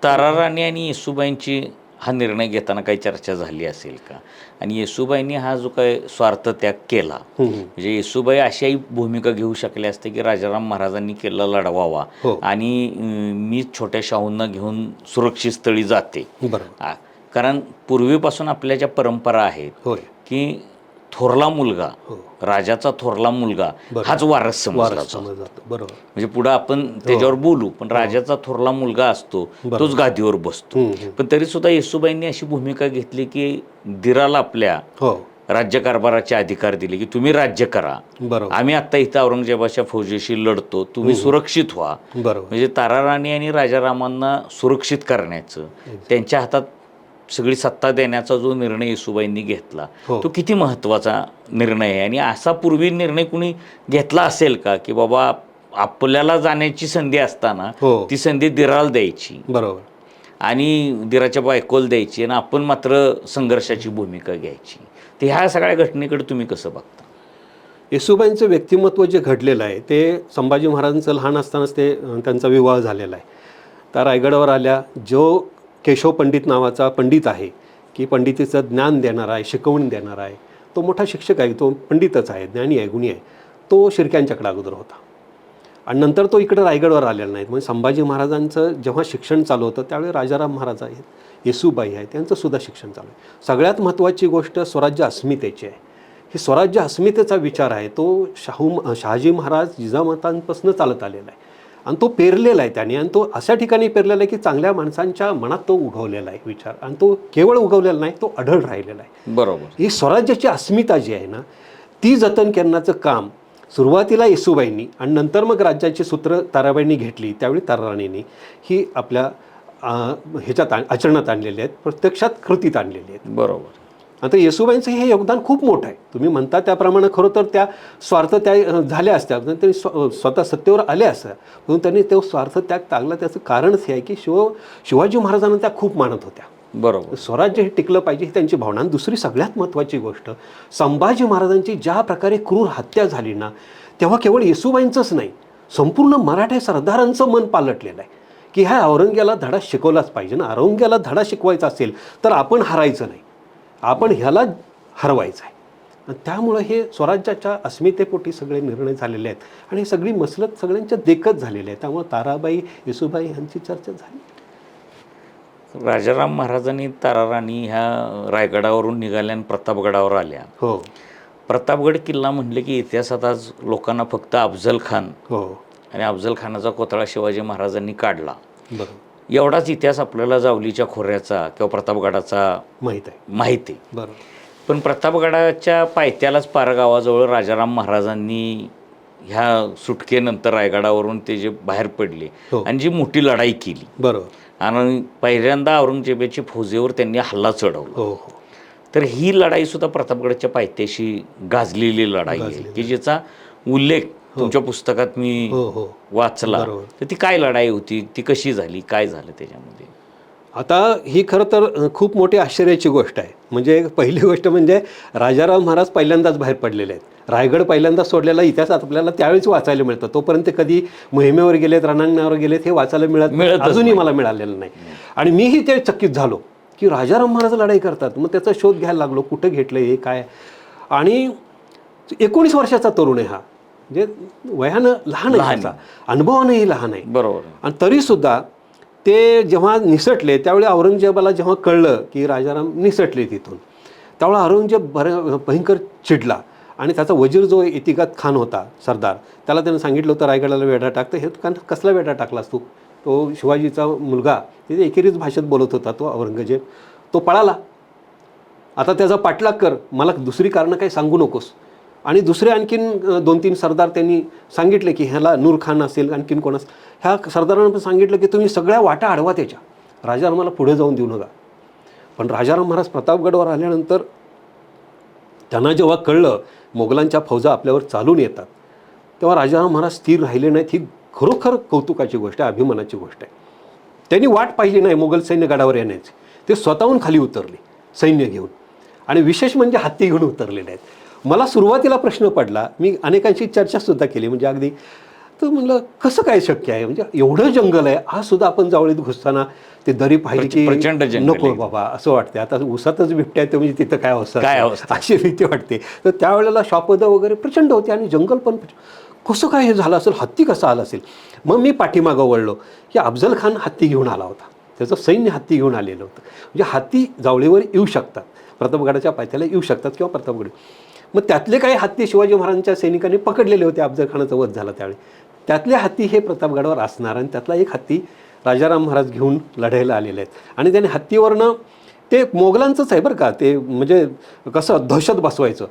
ताराराणी आणि येसूबाईंची हा निर्णय घेताना काही चर्चा झाली असेल का? आणि येसूबाईंनी हा जो काही स्वार्थ त्याग केला, म्हणजे येसूबाई अशाही भूमिका घेऊ शकले असते की राजाराम महाराजांनी किल्ला लढवावा आणि मी छोट्या शाहूंना घेऊन सुरक्षित स्थळी जाते. कारण पूर्वीपासून आपल्या ज्या परंपरा आहेत की थोरला मुलगा, राजाचा थोरला मुलगा हाच वारस समजला जातो. बरोबर. म्हणजे पुढे आपण त्याच्यावर बोलू, पण राजाचा थोरला मुलगा असतो तोच गादीवर बसतो. पण तरी सुद्धा येसूबाईंनी अशी भूमिका घेतली की दिराला आपल्या राज्यकारभाराचे अधिकार दिले की तुम्ही राज्य करा, आम्ही आता इथं औरंगजेबाच्या फौजेशी लढतो, तुम्ही सुरक्षित व्हा. म्हणजे ताराराणी आणि राजारामांना सुरक्षित करण्याचं, त्यांच्या हातात सगळी सत्ता देण्याचा जो निर्णय येसूबाईंनी घेतला तो किती महत्त्वाचा निर्णय आहे. आणि असा पूर्वी निर्णय कुणी घेतला असेल का की बाबा आपल्याला जाण्याची संधी असताना ती संधी दिराला द्यायची, बरोबर, आणि दिराच्या बायकोला द्यायची, आणि आपण मात्र संघर्षाची भूमिका घ्यायची. तर ह्या सगळ्या घटनेकडे तुम्ही कसं बघता? येसूबाईंचं व्यक्तिमत्व जे घडलेलं आहे ते संभाजी महाराजांचं लहान असतानाच त्यांचा विवाह झालेला आहे. त्या रायगडावर आल्या, जो केशव पंडित नावाचा पंडित आहे की पंडितीचं ज्ञान देणारा आहे, शिकवण देणारा आहे, तो मोठा शिक्षक आहे, तो पंडितच आहे, ज्ञानी आहे, गुणी आहे, तो शिर्क्यांच्याकडे अगोदर होता. आणि नंतर तो इकडे रायगडवर आलेला नाही. म्हणजे संभाजी महाराजांचं जेव्हा शिक्षण चालू होतं त्यावेळी राजाराम महाराज आहेत, येसूबाई आहेत, त्यांचं सुद्धा शिक्षण चालू आहे. सगळ्यात महत्त्वाची गोष्ट स्वराज्य अस्मितेची आहे. ही स्वराज्य अस्मितेचा विचार आहे तो शहाजी महाराज जिजामातांपासून चालत आलेला आहे आणि तो पेरलेला आहे त्याने. आणि तो अशा ठिकाणी पेरलेला आहे की चांगल्या माणसांच्या मनात तो उगवलेला आहे विचार, आणि तो केवळ उगवलेला नाही, तो आढळ राहिलेला आहे. बरोबर. ही स्वराज्याची अस्मिता जी आहे ना, ती जतन करण्याचं काम सुरुवातीला येसूबाईंनी आणि नंतर मग राज्याची सूत्र ताराबाईंनी घेतली. त्यावेळी ताराराणींनी ही आपल्या ह्याच्यात आचरणात आणलेली आहेत, प्रत्यक्षात कृतीत आणलेली आहेत. बरोबर. आता येसूबाईंचं हे योगदान खूप मोठं आहे. तुम्ही म्हणता त्याप्रमाणे खरं तर त्या स्वार्थ त्याग झाल्या असत्या, त्यांनी स्वतः सत्तेवर आले असत्या, म्हणून त्यांनी तो स्वार्थ त्याग टाकला. त्याचं कारणच हे आहे की शिवाजी महाराजांना त्या खूप मानत होत्या. बरोबर. स्वराज्य हे टिकलं पाहिजे ही त्यांची भावना. आणि दुसरी सगळ्यात महत्त्वाची गोष्ट, संभाजी महाराजांची ज्या प्रकारे क्रूर हत्या झाली ना, तेव्हा केवळ येसूबाईंचंच नाही, संपूर्ण मराठा सरदारांचं मन पालटलेलं आहे की ह्या औरंग्याला धडा शिकवलाच पाहिजे ना. औरंग्याला धडा शिकवायचा असेल तर आपण हारायचं नाही, आपण ह्याला हरवायचं आहे. आणि त्यामुळं हे स्वराज्याच्या अस्मितेपोटी सगळे निर्णय झालेले आहेत आणि ही सगळी मसलत सगळ्यांच्या देखत झालेली आहे. त्यामुळे ताराबाई, येसूबाई यांची चर्चा झाली. राजाराम महाराजांनी ताराराणी ह्या रायगडावरून निघाल्या आणि प्रतापगडावर आल्या. प्रतापगड किल्ला म्हणले की इतिहासात आज लोकांना फक्त अफजल खान आणि अफजल खानाचा कोथळा शिवाजी महाराजांनी काढला एवढाच इतिहास आपल्याला जावलीच्या खोऱ्याचा किंवा प्रतापगडाचा माहिती आहे. बरोबर. पण प्रतापगडाच्या पायथ्यालाच पारगावाजवळ राजाराम महाराजांनी ह्या सुटकेनंतर रायगडावरून ते जे बाहेर पडले आणि जी मोठी लढाई केली. बरोबर. आणि पहिल्यांदा औरंगजेबाची फौजेवर त्यांनी हल्ला चढवला. तर ही लढाई सुद्धा प्रतापगडाच्या पायथ्याशी गाजलेली लढाई आहे की ज्याचा उल्लेख तुमच्या पुस्तकात मी वाचला. तर ती काय लढाई होती, ती कशी झाली, काय झालं त्याच्यामध्ये? आता ही खरं तर खूप मोठी आश्चर्याची गोष्ट आहे. म्हणजे पहिली गोष्ट म्हणजे राजाराम महाराज पहिल्यांदाच बाहेर पडलेले आहेत. रायगड पहिल्यांदा सोडलेला इतिहासात आपल्याला त्यावेळीच वाचायला मिळतं. तोपर्यंत कधी मोहिमेवर गेलेत, रणांगणावर गेलेत हे वाचायला मिळत अजूनही मला मिळालेलं नाही. आणि मीही ते चकित झालो की राजाराम महाराज लढाई करतात. मग त्याचा शोध घ्यायला लागलो, कुठं घेतलं हे काय. आणि 19 वर्षाचा तरुण आहे हा, म्हणजे वयानं लहान आहे, अनुभवानंही लहान आहे. बरोबर. आणि तरीसुद्धा ते जेव्हा निसटले त्यावेळी औरंगजेबाला जेव्हा कळलं की राजाराम निसटले तिथून, त्यावेळेला औरंगजेब भयंकर चिडला. आणि त्याचा वजीर जो इतिकात खान होता सरदार, त्याला त्यानं सांगितलं होतं रायगडाला वेढा टाकतं. हे कसला वेढा टाकलास तू? तो शिवाजीचा मुलगा तिथे एकेरीच भाषेत बोलत होता तो औरंगजेब. तो पळाला. आता त्याचा पाठलाग कर, मला दुसरी कारणं काही सांगू नकोस. आणि दुसरे आणखीन 2-3 सरदार त्यांनी सांगितले की ह्याला नूर खान असेल, आणखीन कोण असेल, ह्या सरदारांना पण सांगितलं की तुम्ही सगळ्या वाटा अडवा त्याच्या, राजारामाला पुढे जाऊन देऊ नका. पण राजाराम महाराज प्रतापगडवर आल्यानंतर त्यांना जेव्हा कळलं मोगलांच्या फौजा आपल्यावर चालून येतात, तेव्हा राजाराम महाराज स्थिर राहिले नाहीत. ही खरोखर कौतुकाची गोष्ट आहे, अभिमानाची गोष्ट आहे. त्यांनी वाट पाहिली नाही मोगल सैन्य गडावर येण्याची. ते स्वतःहून खाली उतरले सैन्य घेऊन, आणि विशेष म्हणजे हत्ती घेऊन उतरलेले आहेत. मला सुरुवातीला प्रश्न पडला, मी अनेकांशी चर्चासुद्धा केली, म्हणजे अगदी तर म्हणलं कसं काय शक्य आहे, म्हणजे एवढं जंगल आहे, आज सुद्धा आपण जावळीत घुसताना ते दरी पाहिली प्रचंड की जंगल नको आहे. बाबा असं वाटते. आता ऊसातच बिबट्या आहे, म्हणजे तिथं काय काय अवस्था अवस्था. अशी भीती वाटते. तर त्यावेळेला शापदं वगैरे प्रचंड होते आणि जंगल पण कसं काय हे झालं असेल, हत्ती कसा आला असेल. मग मी पाठीमागं वळलो की अफजल खान हत्ती घेऊन आला होता, त्याचं सैन्य हत्ती घेऊन आलेलं होतं. म्हणजे हत्ती जावळीवर येऊ शकतात, प्रतापगडाच्या पायथ्याला येऊ शकतात किंवा प्रतापगड. मग त्यातले काही हत्ती शिवाजी महाराजांच्या सैनिकांनी पकडलेले होते. अफजल खानाचा वध झाला त्यावेळी. त्यातले हत्ती हे प्रतापगडावर असणार, आणि त्यातला एक हत्ती राजाराम महाराज घेऊन लढायला आलेले आहेत. आणि त्याने हत्तीवरनं ते मोगलांचंच आहे बरं का, ते म्हणजे कसं दहशत बसवायचं.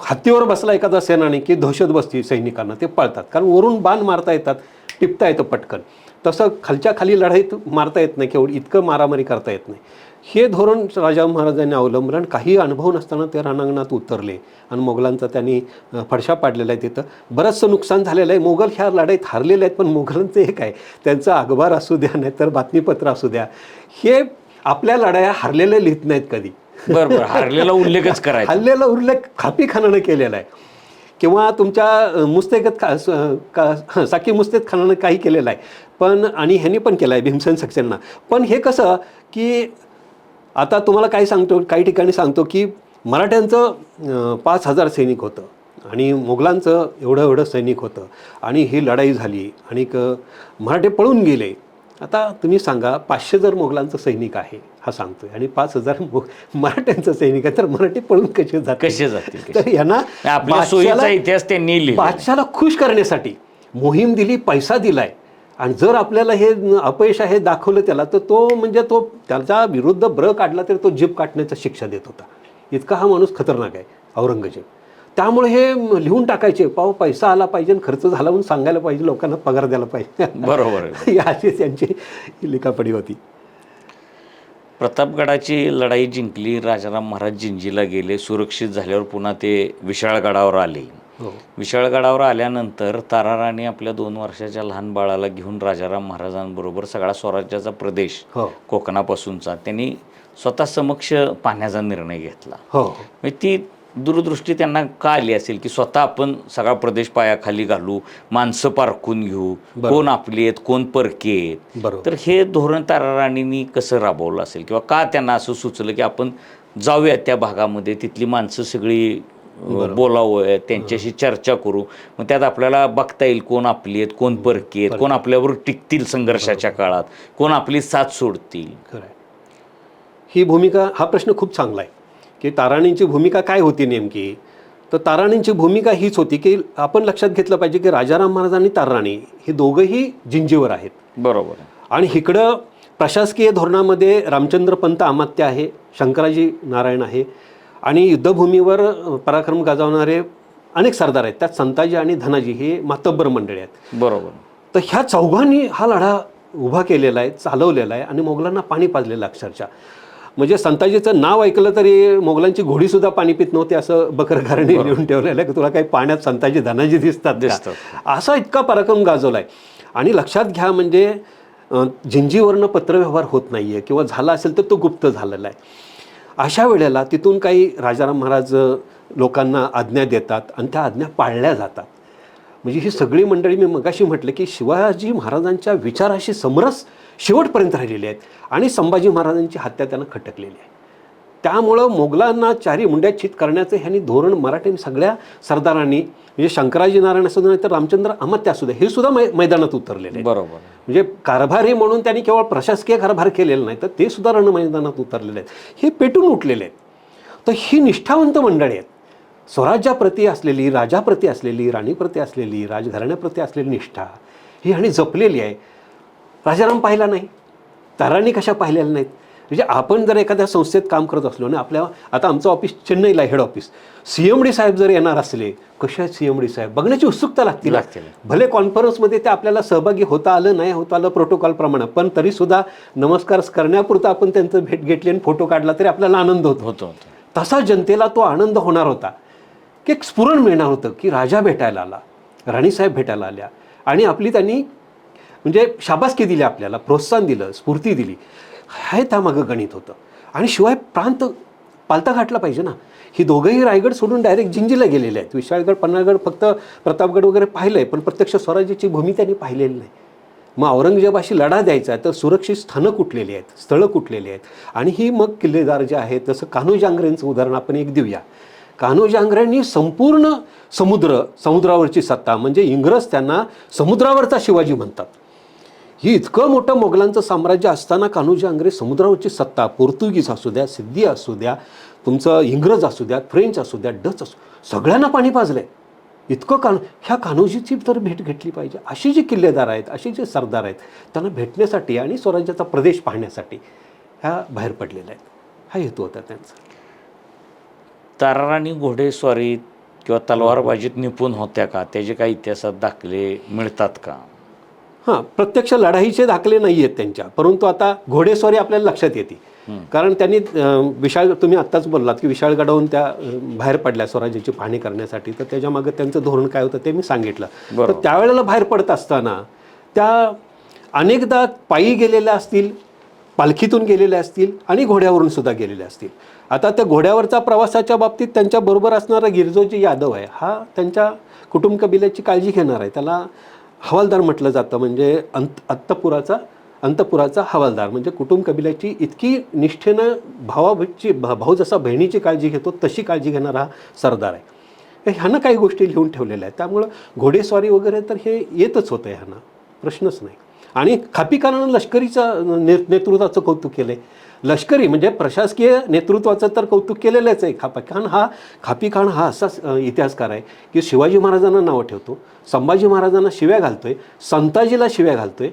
हत्तीवर बसला एखादा सेनानी की दहशत बसती सैनिकांना, ते पळतात, कारण वरून बाण मारता येतात, टिपता येतं पटकन. तसं खालच्या खाली लढाईत मारता येत नाही, केवढं इतकं मारामारी करता येत नाही. हे धोरण राजा महाराजांनी अवलंबलं, आणि काही अनुभव नसताना ते रणांगणात उतरले आणि मोगलांचा त्यांनी फडशा पाडलेला आहे. तिथं बरंचसं नुकसान झालेलं आहे. मोगल ह्या लढाईत हारलेले आहेत, पण मोगलांचं एक आहे, त्यांचं अखबार असू द्या नाही तर बातमीपत्र असू द्या, हे आपल्या लढाया हरलेले लिहित नाहीत कधी. बरोबर, हारलेला उल्लेखच करायचा. हरलेला उल्लेख खापी खानानं केलेला आहे, किंवा तुमच्या मुस्तैकत साकी मुस्तैद खानानं काही केलेलं आहे, पण आणि ह्यांनी पण केलं आहे भीमसेन सक्सेना. पण हे कसं की आता तुम्हाला काय सांगतो, काही ठिकाणी सांगतो की मराठ्यांचं 5,000 सैनिक होतं आणि मोगलांचं एवढं एवढं सैनिक होतं, आणि ही लढाई झाली आणि मराठे पळून गेले. आता तुम्ही सांगा, 500 जर मोगलांचं सैनिक आहे हा सांगतोय, आणि 5,000 मराठ्यांचं सैनिक आहे, तर मराठी पळून कसे जातील? तर यांना आपल्या सोयीचा इतिहास त्यांनी लिहिला. बादशाला खुश करण्यासाठी मोहीम दिली, पैसा दिलाय, आणि जर आपल्याला हे अपयश आहे दाखवलं त्याला, तर तो म्हणजे तो त्याच्या विरुद्ध ब्र काढला तरी तो जीभ काटण्याचा शिक्षा देत होता. इतका हा माणूस खतरनाक आहे औरंगजेब. त्यामुळे हे लिहून टाकायचे, पैसा आला पाहिजे, खर्च झाला म्हणून सांगायला पाहिजे, लोकांना पगार द्यायला पाहिजे. बरोबर अशी त्यांची लिखापडी होती. प्रतापगडाची लढाई जिंकली, राजाराम महाराज जिंजीला गेले, सुरक्षित झाल्यावर पुन्हा ते विशाळगडावर आले. विशाळगडावर आल्यानंतर ताराराणी आपल्या 2 वर्षाच्या लहान बाळाला घेऊन राजाराम महाराजांबरोबर सगळा स्वराज्याचा प्रदेश कोकणापासूनचा त्यांनी स्वतः समक्ष पाहण्याचा निर्णय घेतला. म्हणजे ती दूरदृष्टी त्यांना का आली असेल की स्वतः आपण सगळा प्रदेश पायाखाली घालू, माणसं पारखून घेऊ, कोण आपली आहेत कोण परकी आहेत. तर हे धोरण ताराराणींनी कसं राबवलं असेल, किंवा का त्यांना असं सुचलं की आपण जाऊया त्या भागामध्ये, तिथली माणसं सगळी बोलावं, त्यांच्याशी चर्चा करू, मग त्यात आपल्याला बघता येईल कोण आपली आहेत कोण परकी आहेत, कोण आपल्यावर टिकतील संघर्षाच्या काळात, कोण आपली साथ सोडतील. ही भूमिका, हा प्रश्न खूप चांगला आहे की ताराणींची भूमिका काय होती नेमकी. तर ताराणींची भूमिका हीच होती की आपण लक्षात घेतलं पाहिजे की राजाराम महाराज आणि ताराणी हे दोघंही जिंजीवर आहेत. बरोबर. आणि इकडं प्रशासकीय धोरणामध्ये रामचंद्र पंत अमात्य आहे, शंकराजी नारायण आहे, आणि युद्धभूमीवर पराक्रम गाजवणारे अनेक सरदार आहेत, त्यात संताजी आणि धनाजी हे मातब्बर मंडळी आहेत. बरोबर. तर ह्या चौघांनी हा लढा उभा केलेला आहे, चालवलेला आहे, आणि मोगलांना पाणी पाजलेलं अक्षरशः. म्हणजे संताजीचं नाव ऐकलं तरी मोगलांची घोडीसुद्धा पाणी पित नव्हती, असं बकरघराने लिहून ठेवलेलं आहे की तुला काही पाण्यात संताजी धनाजी दिसतात, असा इतका पराक्रम गाजवला आहे. आणि लक्षात घ्या, म्हणजे जिंजीवरनं पत्रव्यवहार होत नाही आहे, किंवा झाला असेल तर तो गुप्त झालेला आहे. अशा वेळेला तिथून काही राजाराम महाराज लोकांना आज्ञा देतात, आणि त्या आज्ञा पाळल्या जातात. म्हणजे ही सगळी मंडळी, मी मगाशी म्हटलं की शिवाजी महाराजांच्या विचाराशी समरस शेवटपर्यंत राहिलेले आहेत, आणि संभाजी महाराजांची हत्या त्यांना खटकलेली आहे. त्यामुळं मोगलांना चारी मुंड्या चित करण्याचं ह्यांनी धोरण मराठी सगळ्या सरदारांनी, म्हणजे शंकराजी नारायण असू दे नाही तर रामचंद्र अमात्य असू दे, हे सुद्धा मैदानात उतरलेले आहे. बरोबर. म्हणजे कारभारी म्हणून त्यांनी केवळ प्रशासकीय कारभार केलेला नाही, तर ते सुद्धा रण मैदानात उतरलेले आहेत, हे पेटून उठलेले आहेत. तर ही निष्ठावंत मंडळी आहेत. स्वराज्याप्रती असलेली, राजाप्रती असलेली, राणीप्रती असलेली, राजघराण्याप्रती असलेली निष्ठा ही ह्यांनी जपलेली आहे. राजाराम पाहिला नाही, ताराणी कशा पाहिलेल्या नाहीत. म्हणजे आपण जर एखाद्या संस्थेत काम करत असलो ना, आपल्या आता आमचं ऑफिस चेन्नईला हेड ऑफिस, CMD साहेब जर येणार असले, कशा आहेत CMD साहेब बघण्याची उत्सुकता लागते. भले कॉन्फरन्समध्ये ते आपल्याला सहभागी होता आलं नाही होता आलं प्रोटोकॉलप्रमाणे, पण तरीसुद्धा नमस्कार करण्यापुरता आपण त्यांचं भेट घेतली आणि फोटो काढला तरी आपल्याला आनंद होतो. तसा जनतेला तो आनंद होणार होता की एक स्फुरण मिळणार होतं की राजा भेटायला आला, राणीसाहेब भेटायला आल्या आणि आपली त्यांनी म्हणजे शाबासकी दिली, आपल्याला प्रोत्साहन दिलं, स्फूर्ती दिली. हे त्यामागं गणित होतं. आणि शिवाय प्रांत पालथा घातला पाहिजे ना. ही दोघंही रायगड सोडून डायरेक्ट जिंजीला गेलेले आहेत. विशाळगड पन्हाळगड फक्त प्रतापगड वगैरे पाहिलं आहे, पण प्रत्यक्ष स्वराज्याची भूमी त्यांनी पाहिलेली नाही. मग औरंगजेबाशी लढा द्यायचा आहे तर सुरक्षित स्थानं कुठलेली आहेत, स्थळं कुठलेली आहेत. आणि ही मग किल्लेदार जे आहेत, जसं कान्होजी आंग्रेंचं उदाहरण आपण एक देऊया. कान्होजी आंग्रेंनी संपूर्ण समुद्रावरची सत्ता, म्हणजे इंग्रज त्यांना समुद्रावरचा शिवाजी म्हणतात. ही इतकं मोठं मोगलांचं साम्राज्य असताना कान्होजी आंग्रे समुद्रावरची सत्ता, पोर्तुगीज असू द्या, सिद्धी असू द्या, तुमचं इंग्रज असू द्या, फ्रेंच असू द्या, डच असू, सगळ्यांना पाणी पाजलंय. इतकं ह्या कान्होजीची तर भेट घेतली पाहिजे. अशी जी किल्लेदार आहेत, अशी जे सरदार आहेत, त्यांना भेटण्यासाठी आणि स्वराज्याचा प्रदेश पाहण्यासाठी ह्या बाहेर पडलेल्या आहेत. हा हेतू होता त्यांचा. ताराराणी घोडेस्वारीत किंवा तलवारबाजीत निपुण होत्या का? त्याचे काही इतिहासात दाखले मिळतात का? हां, प्रत्यक्ष लढाईचे दाखले नाही आहेत त्यांच्या, परंतु आता घोडेस्वारी आपल्याला लक्षात येते. कारण त्यांनी तुम्ही आत्ताच बोललात की विशाळगडाहून त्या बाहेर पडल्या स्वराज्याची पाहणी करण्यासाठी, तर त्याच्यामागे त्यांचं धोरण काय होतं ते मी सांगितलं. तर त्यावेळेला बाहेर पडत असताना त्या अनेकदा पायी गेलेल्या असतील, पालखीतून गेलेल्या असतील आणि घोड्यावरून सुद्धा गेलेल्या असतील. आता त्या घोड्यावरचा प्रवासाच्या बाबतीत त्यांच्याबरोबर असणारा गिरजोजी यादव आहे, हा त्यांच्या कुटुंब कबिल्याची काळजी घेणार आहे. त्याला हवालदार म्हटलं जातं, म्हणजे अंतपुराचा हवालदार, म्हणजे कुटुंब कबिल्याची इतकी निष्ठेनं भाऊ जसा बहिणीची काळजी घेतो तशी काळजी घेणारा हा सरदार आहे. ह्यानं काही गोष्टी लिहून ठेवलेल्या आहेत. त्यामुळं घोडेस्वारी वगैरे तर हे येतच होतं, ह्यांना प्रश्नच नाही. आणि खापीखानानं लष्करीचं नेतृत्वाचं कौतुक केलं आहे. लष्करी म्हणजे प्रशासकीय नेतृत्वाचं तर कौतुक केलेलंच आहे. खापीखान हा असा इतिहासकार आहे की शिवाजी महाराजांना नावं ठेवतो, संभाजी महाराजांना शिव्या घालतोय, संताजीला शिव्या घालतोय.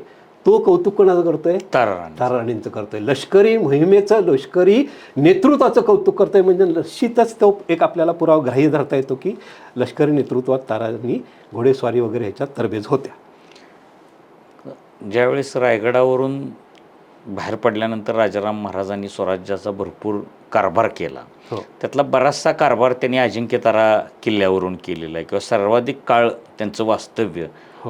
तो कौतुक कोणाचं करतोय? ताराराणींचं करतोय. लष्करी मोहिमेचं, लष्करी नेतृत्वाचं कौतुक करतोय. म्हणजे निश्चितच तो एक आपल्याला पुरावा ग्राह्य धरता येतो की लष्करी नेतृत्वात ताराराणी घोडेस्वारी वगैरे ह्याच्यात तरबेज होत्या. ज्यावेळेस रायगडावरून बाहेर पडल्यानंतर राजाराम महाराजांनी स्वराज्याचा भरपूर कारभार केला. त्यातला बराचसा कारभार त्यांनी अजिंक्यतारा किल्ल्यावरून केलेला आहे, किंवा सर्वाधिक काळ त्यांचं वास्तव्य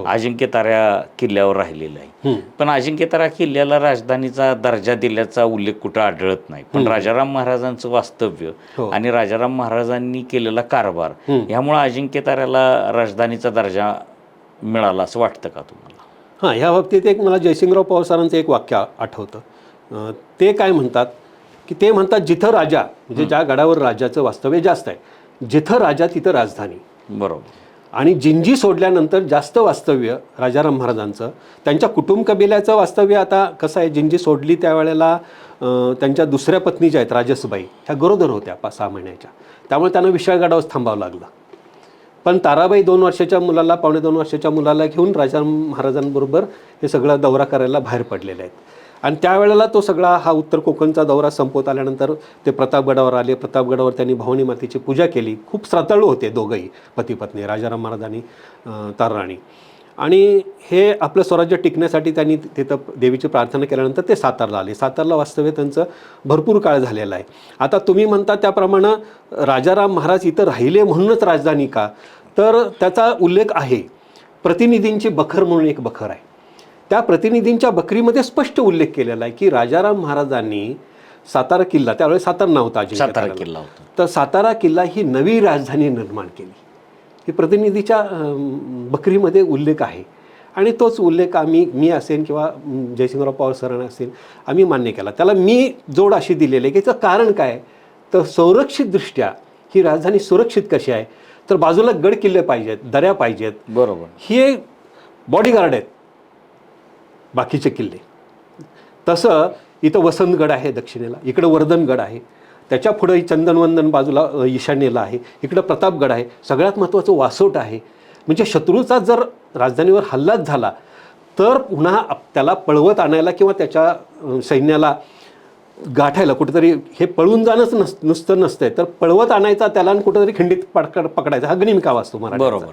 अजिंक्यतारा किल्ल्यावर राहिलेलं आहे. पण अजिंक्यतारा किल्ल्याला राजधानीचा दर्जा दिल्याचा उल्लेख कुठं आढळत नाही. पण राजाराम महाराजांचं वास्तव्य आणि राजाराम महाराजांनी केलेला कारभार ह्यामुळे अजिंक्यताऱ्याला राजधानीचा दर्जा मिळाला असं वाटतं का तुम्हाला? हां, ह्या बाबतीत एक मला जयसिंगराव पवार सरांचं एक वाक्य आठवतं. ते काय म्हणतात की ते म्हणतात, जिथं राजा म्हणजे ज्या गडावर राजाचं वास्तव्य जास्त आहे, जिथं राजा तिथं राजधानी. बरोबर. आणि जिंजी सोडल्यानंतर जास्त वास्तव्य राजाराम महाराजांचं, त्यांच्या कुटुंब कबिल्याचं वास्तव्य. आता कसं आहे, जिंजी सोडली त्यावेळेला त्यांच्या दुसऱ्या पत्नी ज्या आहेत राजसबाई, ह्या गरोदर होत्या 5-6 महिन्याच्या. त्यामुळे त्यांना विशाळगडावर थांबावं लागलं. पण ताराबाई 2 वर्षाच्या मुलाला, 2.5 वर्षाच्या मुलाला घेऊन राजाराम महाराजांबरोबर हे सगळा दौरा करायला बाहेर पडलेले आहेत. आणि त्यावेळेला तो सगळा हा उत्तर कोकणचा दौरा संपवत आल्यानंतर ते प्रतापगडावर आले. प्रतापगडावर त्यांनी भवानी मातेची पूजा केली. खूप श्रद्धाळू होते दोघंही, पती पत्नी, राजाराम महाराज आणि ताराराणी. आणि हे आपलं स्वराज्य टिकण्यासाठी त्यांनी तिथं देवीची प्रार्थना केल्यानंतर ते सातारला आले. सातारला वास्तव्य त्यांचं भरपूर काळ झालेलं आहे. आता तुम्ही म्हणता त्याप्रमाणे राजाराम महाराज इथं राहिले म्हणूनच राजधानी का, तर त्याचा उल्लेख आहे. प्रतिनिधींची बखर म्हणून एक बखर आहे. त्या प्रतिनिधींच्या बखरीमध्ये स्पष्ट उल्लेख केलेला आहे की राजाराम महाराजांनी सातारा किल्ला, त्यावेळेस सातारा नव्हता, सातारा किल्ला होता, तर सातारा किल्ला ही नवी राजधानी निर्माण केली. ही प्रतिनिधीच्या बखरीमध्ये उल्लेख आहे. आणि तोच उल्लेख मी असेल किंवा जयसिंगराव पवार सरांना असेल, आम्ही मान्य केला. त्याला मी जोड अशी दिलेली आहे की त्याचं कारण काय, तर संरक्षितदृष्ट्या ही राजधानी सुरक्षित कशी आहे, तर बाजूला गड किल्ले पाहिजेत, दऱ्या पाहिजेत. बरोबर. हे बॉडीगार्ड आहेत बाकीचे किल्ले. तसं इथं वसंतगड आहे दक्षिणेला, इकडं वर्धनगड आहे, त्याच्या पुढे चंदनवंदन बाजूला ईशान्येला आहे, इकडं प्रतापगड आहे, सगळ्यात महत्त्वाचं वासोट आहे. म्हणजे शत्रूचा जर राजधानीवर हल्लाच झाला तर पुन्हा त्याला पळवत आणायला किंवा त्याच्या सैन्याला गाठायला कुठेतरी हे पळून जाणंच नुसतं नसतंय, तर पळवत आणायचा त्याला आणि कुठेतरी खिंडीत पकडायचा, हा गनिमी काव असतो मराठीचा. बरोबर.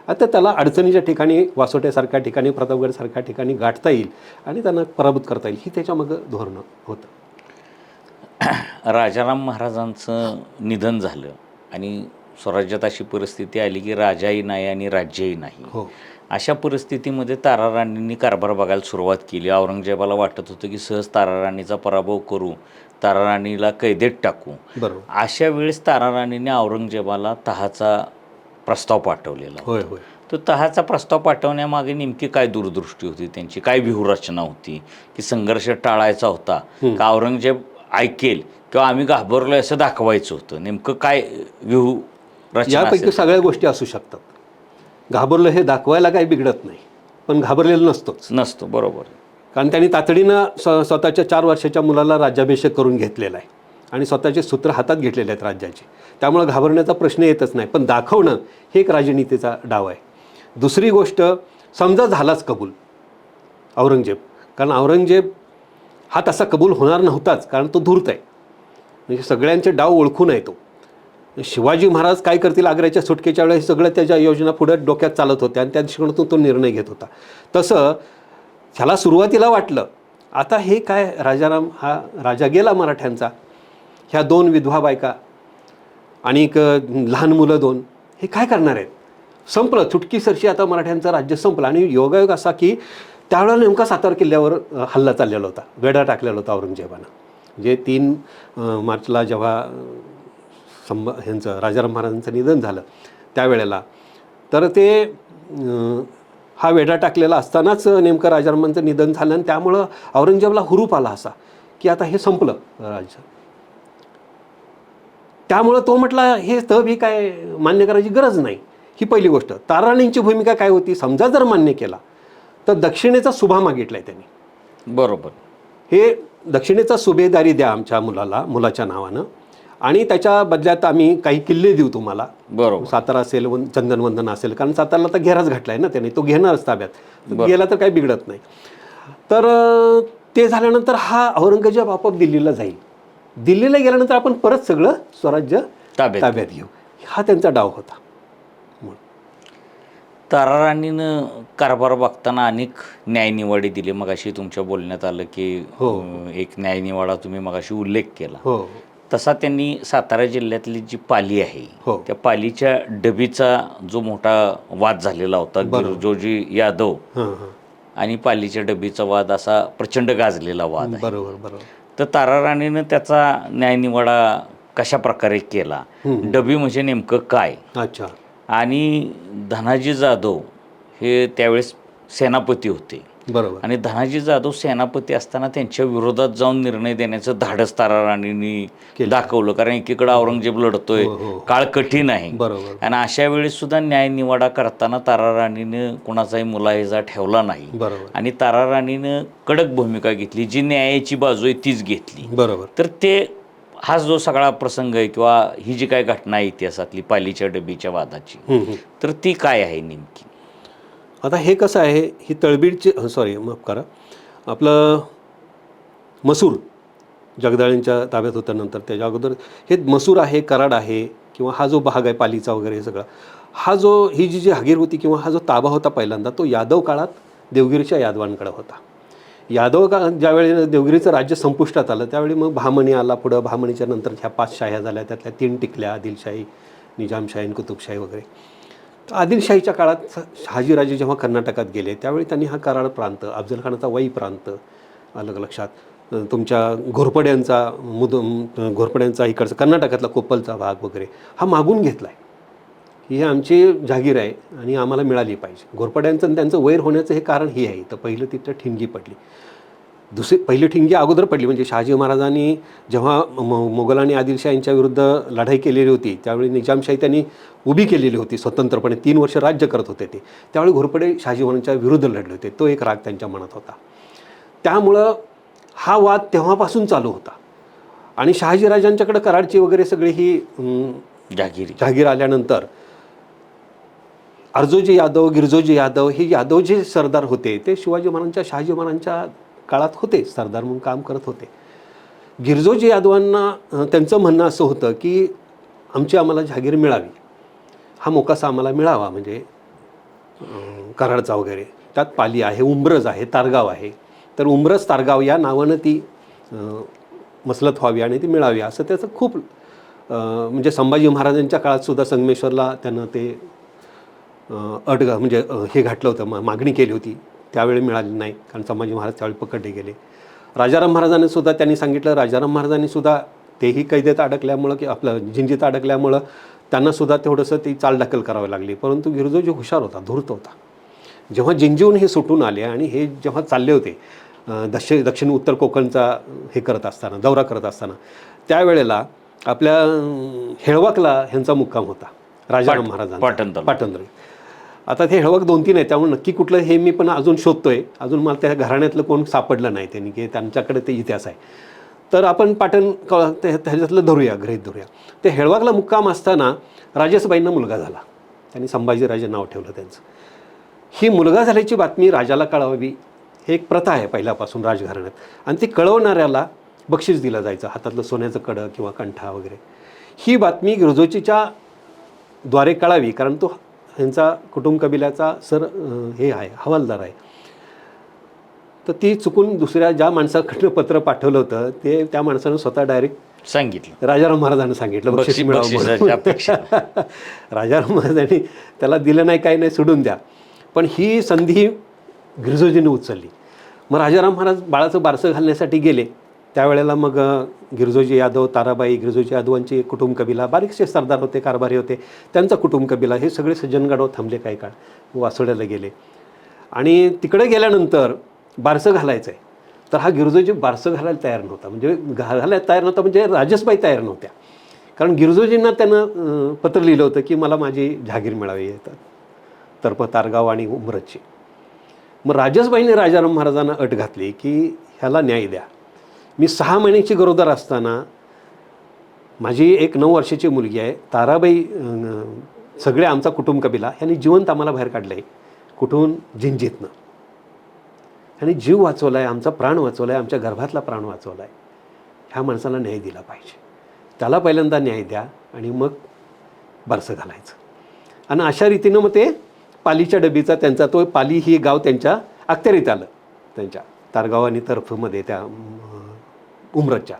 आता त्याला अडचणीच्या ठिकाणी, वासोट्यासारख्या ठिकाणी, प्रतापगडसारख्या ठिकाणी गाठता येईल आणि त्यांना पराभूत करता येईल, ही त्याच्यामागं धोरणं होतं. राजाराम महाराजांचं निधन झालं आणि स्वराज्यात अशी परिस्थिती आली की राजाही नाही आणि राज्यही नाही. हो. अशा परिस्थितीमध्ये ताराराणींनी कारभार बघायला सुरुवात केली. औरंगजेबाला वाटत होतं की सहज ताराराणीचा पराभव करू, ताराराणीला कैदेत टाकू. बरोबर. अशा वेळेस ताराराणीने औरंगजेबाला तहाचा प्रस्ताव पाठवलेला. होय होय. तो तहाचा प्रस्ताव पाठवण्यामागे नेमकी काय दूरदृष्टी होती त्यांची, काय व्यूहरचना होती, की संघर्ष टाळायचा होता का औरंगजेब ऐकेल किंवा आम्ही घाबरलो असं दाखवायचं होतं, नेमकं काय व्यूहरचना यापैकी सगळ्या गोष्टी असू शकतात. घाबरलं हे दाखवायला काही बिघडत नाही, पण घाबरलेलं नसतोच. नसतो. बरोबर. कारण त्यांनी तातडीनं स्वतःच्या 4 वर्षाच्या मुलाला राज्याभिषेक करून घेतलेला आहे आणि स्वतःचे सूत्र हातात घेतलेले आहेत राज्याचे, त्यामुळे घाबरण्याचा प्रश्न येतच नाही. पण दाखवणं हे एक राजनीतीचा डाव आहे. दुसरी गोष्ट, समजा झालाच कबूल औरंगजेब, कारण औरंगजेब हा तसा कबूल होणार नव्हताच, कारण तो धूर्त आहे, म्हणजे सगळ्यांचे डाव ओळखून आहे तो. शिवाजी महाराज काय करतील आग्र्याच्या सुटकेच्या वेळेस सगळं त्याच्या योजना पुढे डोक्यात चालत होत्या आणि त्या दृष्टिकोनातून तो निर्णय घेत होता. तसं ह्याला सुरुवातीला वाटलं आता हे काय, राजाराम हा राजा गेला मराठ्यांचा, ह्या 2 विधवा बायका आणि एक लहान मुलं 2, हे काय करणार आहेत, संपलं चुटकीसरशी आता मराठ्यांचं राज्य संपलं. आणि योगायोग असा की त्यावेळेला नेमका सातारा किल्ल्यावर हल्ला चाललेला होता, वेढा टाकलेला होता औरंगजेबानं. म्हणजे 3 मार्चला जेव्हा ह्यांचं राजाराम महाराजांचं निधन झालं त्यावेळेला, तर ते हा वेढा टाकलेला असतानाच नेमकं राजारामांचं निधन झालं आणि त्यामुळं औरंगजेबाला हुरूप आला असा की आता हे संपलं राज्य. त्यामुळं तो म्हटला हे तब ही काय मान्य करायची गरज नाही. ही पहिली गोष्ट. ताराराणींची भूमिका काय होती, समजा जर मान्य केला तर दक्षिणेचा सुभा मागितलाय त्यांनी. बरोबर. हे दक्षिणेचा सुभेदारी द्या आमच्या मुलाच्या नावानं आणि त्याच्या बदल्यात आम्ही काही किल्ले देऊ तुम्हाला. बरोबर. सातारा असेल, चंदनवंदन असेल, कारण साताराला तर घेराच घातलाय ना त्याने, तो घेणारच ताब्यात, गेला तर काही बिघडत नाही. तर ते झाल्यानंतर हा औरंगजेब आपोआप दिल्लीला जाईल. दिल्लीला गेल्यानंतर आपण परत सगळं स्वराज्य ताब्यात घेऊ, हा त्यांचा डाव होता. ताराराणीनं कारभार बघताना अनेक न्यायनिवाडे दिले. मगाशी तुमच्या बोलण्यात आलं की एक न्यायनिवाडा तुम्ही मगाशी उल्लेख केला. तसा त्यांनी सातारा जिल्ह्यातली जी पाली आहे त्या पालीच्या डबीचा जो मोठा वाद झालेला होता, गिरजोजी यादव आणि पालीच्या डबीचा वाद असा प्रचंड गाजलेला वाद आहे. बरोबर. तर ताराराणीनं त्याचा न्यायनिवाडा कशा प्रकारे केला, डबी म्हणजे नेमकं काय, अच्छा, आणि धनाजी जाधव हे त्यावेळेस सेनापती होते. बरोबर. आणि धनाजी जाधव सेनापती असताना त्यांच्या विरोधात जाऊन निर्णय देण्याचं धाडस ताराराणींनी दाखवलं, कारण एकीकडे औरंगजेब लढतोय, काळ कठीण आहे. बरोबर. आणि अशा वेळेस सुद्धा न्यायनिवाडा करताना ताराराणीनं कोणाचाही मुलाहिजा ठेवला नाही. बरोबर. आणि ताराराणीनं कडक भूमिका घेतली, जी न्यायाची बाजू आहे तीच घेतली. बरोबर. तर ते हा जो सगळा प्रसंग आहे किंवा ही जी काय घटना आहे इतिहासातली पालीच्या डबीच्या वादाची, तर ती काय आहे नेमकी? आता हे कसं आहे, ही तळबीडची माफ करा, आपलं मसूर जगदाळेंच्या ताब्यात होतं नंतर, त्याच्या अगोदर हे मसूर आहे, कराड आहे, किंवा हा जो भाग आहे पालीचा वगैरे हे सगळा, हा जो ही जी हगीर होती किंवा हा जो ताबा होता पहिल्यांदा, तो यादव काळात देवगिरीच्या यादवांकडे होता. यादव काळात ज्यावेळी देवगिरीचं राज्य संपुष्टात आलं त्यावेळी मग बहामनी आला. पुढं बहामनीच्या नंतर ह्या 5 शाह्या झाल्या, त्यातल्या 3 टिकल्या, आदिलशाही, निजामशाही आणि कुतुबशाही वगैरे. आदिलशाहीच्या काळात शहाजीराजे जेव्हा कर्नाटकात गेले त्यावेळी त्यांनी हा कराड प्रांत, अफजलखानाचा वाई प्रांत, अलग लक्षात, तुमच्या घोरपड्यांचा इकडचा कर्नाटकातला कोप्पलचा भाग वगैरे हा मागून घेतला आहे. ही आमची जागीर आहे आणि आम्हाला मिळाली पाहिजे. घोरपड्यांचं आणि त्यांचं वैर होण्याचं हे कारण हे आहे. तर पहिलं तिथं ठिणगी पडली. पहिली ठिणगी अगोदर पडली म्हणजे शहाजी महाराजांनी जेव्हा मोगल आणि आदिलशाहींच्या विरुद्ध लढाई केलेली होती त्यावेळी निजामशाही त्यांनी उभी केलेली होती स्वतंत्रपणे, 3 वर्ष राज्य करत होते ते. त्यावेळी घोरपडे शहाजी महाराजांच्या विरुद्ध लढले होते. तो एक राग त्यांच्या मनात होता. त्यामुळं हा वाद तेव्हापासून चालू होता. आणि शहाजीराजांच्याकडे कराडची वगैरे सगळी ही जागीर आल्यानंतर अर्जोजी यादव, गिरजोजी यादव हे यादव जे सरदार होते ते शिवाजी महाराजांच्या, शहाजी महाराजांच्या काळात होते, सरदार म्हणून काम करत होते. गिरजोजी यादवांना त्यांचं म्हणणं असं होतं की आमची आम्हाला जहागीर मिळावी, हा मोकासा आम्हाला मिळावा, म्हणजे कराडचा वगैरे. त्यात पाली आहे, उंब्रज आहे, तारगाव आहे. तर उंब्रज तारगाव या नावानं ती मसलत व्हावी आणि ती मिळावी असं त्याचं खूप म्हणजे संभाजी महाराजांच्या काळात सुद्धा संगमेश्वरला त्यानं ते म्हणजे हे घातलं होतं, मागणी केली होती. त्यावेळी मिळाली नाही, कारण संभाजी महाराज त्यावेळी पकडले गेले. राजाराम महाराजांनी सुद्धा त्यांनी सांगितलं, राजाराम महाराजांनी सुद्धा तेही कैदेत अडकल्यामुळं की आपलं जिंजीत अडकल्यामुळं त्यांनासुद्धा तेवढंसं ती चालढकल करावी लागली. परंतु गिरजोजी हुशार होता, धूर्त होता. जेव्हा जिंजीहून हे सुटून आले आणि हे जेव्हा चालले होते दक्षिण उत्तर कोकणचा हे करत असताना, दौरा करत असताना, त्यावेळेला आपल्या हेळवाकला ह्यांचा मुक्काम होता राजाराम महाराजांचा, पाटणदरी. आता ते हेळवाक 2-3 आहे, त्यामुळे नक्की कुठलं हे मी पण अजून शोधतोय. अजून मला त्या घराण्यातलं कोण सापडलं नाही त्यांनी की त्यांच्याकडे ते इतिहास आहे. तर आपण ह्याच्यातलं धरूया, गृहीत धरूया. ते हेळवाकला मुक्काम असताना राजेसबाईंना मुलगा झाला. त्यांनी संभाजीराजे नाव ठेवलं त्यांचं. ही मुलगा झाल्याची बातमी राजाला कळवावी हे एक प्रथा आहे पहिल्यापासून राजघराण्यात, आणि ती कळवणाऱ्याला बक्षीस दिलं जायचं, हातातलं सोन्याचं कडं किंवा कंठा वगैरे. ही बातमी गिरजोचीच्या द्वारे कळावी, कारण तो ह्यांचा कुटुंब कबिल्याचा हे आहे, हवालदार आहे. तर ती चुकून दुसऱ्या ज्या माणसाकडनं पत्र पाठवलं होतं ते त्या माणसानं स्वतः डायरेक्ट सांगितलं, राजाराम महाराजांना सांगितलं बक्षीस मिळावं. राजाराम महाराजांनी त्याला दिलं नाही, काही नाही, सोडून द्या. पण ही संधी गिरजोजीने उचलली. मग राजाराम महाराज बाळाचं बारसं घालण्यासाठी गेले. त्यावेळेला मग गिरजोजी यादव, ताराबाई, गिरजोजी यादवांचे कुटुंब कबिला, बारीकसे सरदार होते, कारभारी होते, त्यांचा कुटुंब कबिला, हे सगळे सज्जनगडावर थांबले काही काळ, वासोड्याला गेले. आणि तिकडे गेल्यानंतर बारसं घालायचं आहे, तर हा गिरजोजी बारसं घालायला तयार नव्हता. म्हणजे घालायला तयार नव्हता म्हणजे राजसबाई तयार नव्हत्या, कारण गिरजोजींना त्यानं पत्र लिहिलं होतं की मला माझी जहागीर मिळावी येतात तर्फ तारगाव आणि उंब्रजची. मग राजसबाईंनी राजाराम महाराजांना अट घातली की ह्याला न्याय द्या. मी 6 महिन्याची गरोदर असताना माझी एक 9 वर्षाची मुलगी आहे, ताराबाई, सगळे आमचा कुटुंब कबिला ह्यांनी जिवंत आम्हाला बाहेर काढलं आहे. कुठून? जिंजीतनं. ह्यांनी जीव वाचवला आहे, आमचा प्राण वाचवला आहे, आमच्या गर्भातला प्राण वाचवला आहे. ह्या माणसाला न्याय दिला पाहिजे. त्याला पहिल्यांदा न्याय द्या आणि मग बारसं घालायचं. आणि अशा रीतीनं मग ते पालीच्या डबीचा त्यांचा तो पाली ही गाव त्यांच्या अखत्यारीत आलं, त्यांच्या तारगाव आणि तर्फमध्ये त्या उंब्रजच्या.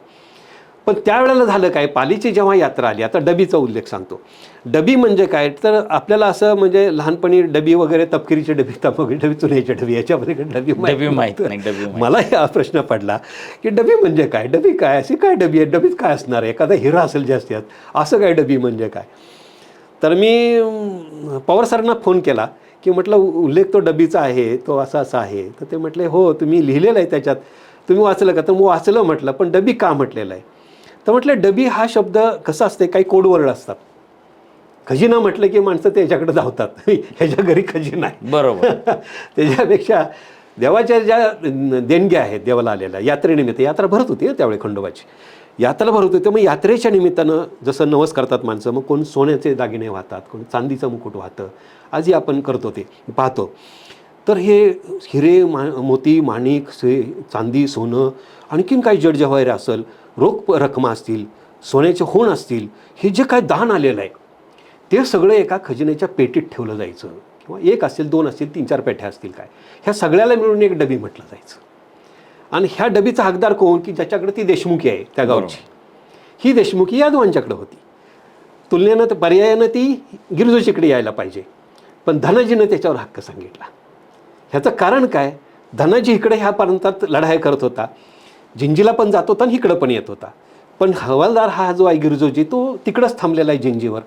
पण त्यावेळेला झालं काय, पालीची जेव्हा यात्रा आली, आता डबीचा उल्लेख सांगतो. डबी म्हणजे काय, तर आपल्याला असं म्हणजे लहानपणी डबी वगैरे तपकिरीची डबी, तपकिरी डबी, चुन्याची डबी, याच्यामध्ये डबी माहीत नाही. मला हा प्रश्न पडला की डबी म्हणजे काय, डबी काय, अशी काय डबी आहे, डबीत काय असणार आहे, एखादा हिरा असेल जास्तीत, असं काय डबी म्हणजे काय. तर मी पवार सरांना फोन केला की म्हटलं उल्लेख तो डबीचा आहे, तो असा आहे. तर ते म्हटले हो, तुम्ही लिहिलेलं आहे त्याच्यात, तुम्ही वाचलं का. तर मग वाचलं म्हटलं, पण डबी का म्हटलेलं आहे. तर म्हटलं डबी हा शब्द कसा असते, काही कोडवर्ड असतात. खजिना म्हटलं की माणसं त्याच्याकडे धावतात, ह्याच्या घरी खजिना आहे, बरोबर. त्याच्यापेक्षा देवाच्या ज्या देणग्या आहेत देवाला आलेल्या, यात्रेनिमित्त यात्रा भरत होती त्यावेळी, खंडोबाची यात्रा भरत होती. मग यात्रेच्या निमित्तानं जसं नवस करतात माणसं, मग कोण सोन्याचे दागिने वाहतात, कोण चांदीचं मुकुट वाहतं, आजही आपण करतो ते पाहतो. तर हे हिरे, मोती, माणिक, चांदी, सोनं, आणखीन काही जड जवाहिर असेल, रोख रकमा असतील, सोन्याचे होण असतील, हे जे काय दान आलेलं आहे ते सगळं एका खजिन्याच्या पेटीत ठेवलं जायचं. किंवा 1 असेल, 2 असतील, 3-4 पेट्या असतील, काय ह्या सगळ्याला मिळून एक डबी म्हटलं जायचं. आणि ह्या डबीचा हकदार कोण, की ज्याच्याकडे ती देशमुखी आहे त्या गावची, ही देशमुखी यादवांच्याकडे होती. तुलनेनं पर्यायानं ती गिरजोजीकडे यायला पाहिजे, पण धनाजीनं त्याच्यावर हक्क सांगितला. ह्याचं कारण काय, धनाजी इकडे ह्या प्रांतात लढाई करत होता, जिंजीला पण जात होता आणि इकडं पण येत होता. पण हवालदार हा जो आहे गिरजोजी, तो तिकडंच थांबलेला आहे जिंजीवर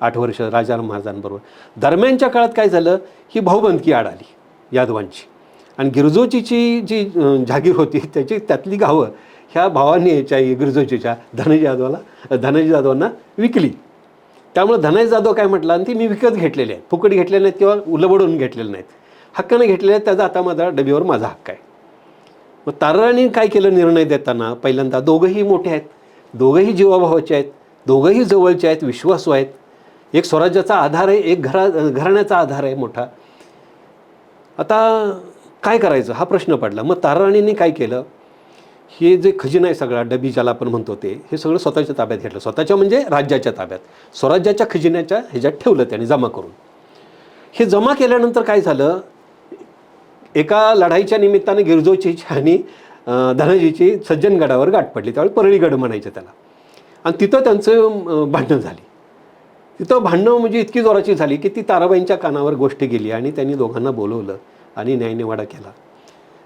8 वर्ष राजाराम महाराजांबरोबर. दरम्यानच्या काळात काय झालं, ही भाऊबंदकी आड आली यादवांची, आणि गिरजोजीची जी जहागीर होती त्याची त्यातली गावं ह्या भावांनी याच्या गिरजोजीच्या धनाजी जाधवांना विकली. त्यामुळे धनाजी जाधव काय म्हटलं, आणि ती मी विकत घेतलेले आहेत, फुकट घेतलेले नाहीत किंवा उलबडून घेतलेले नाहीत, हक्काने घेतलेले आहेत, त्याचा आता माझा डबीवर माझा हक्क आहे. मग ताराराणी काय केलं निर्णय देताना, पहिल्यांदा दोघंही मोठे आहेत, दोघंही जीवाभावाचे आहेत, दोघंही जवळचे आहेत, विश्वासू आहेत, एक स्वराज्याचा आधार आहे, एक घराण्याचा आधार आहे मोठा. आता काय करायचं हा प्रश्न पडला. मग ताराराणींनी काय केलं हे जे खजिना आहे सगळा डबी ज्याला आपण म्हणतो ते हे सगळं स्वतःच्या ताब्यात घेतलं. स्वतःच्या म्हणजे राज्याच्या ताब्यात स्वराज्याच्या खजिन्याच्या ह्याच्यात ठेवलं त्याने जमा करून. हे जमा केल्यानंतर काय झालं, एका लढाईच्या निमित्तानं गिरजोची आणि धनाजीची सज्जनगडावर गाठ पडली. त्यावेळी परळीगड म्हणायचे त्याला. आणि तिथं त्यांचं भांडणं झाली. तिथं भांडणं म्हणजे इतकी जोराची झाली की ती ताराबाईंच्या कानावर गोष्ट गेली आणि त्यांनी दोघांना बोलवलं आणि न्यायनिवाडा केला.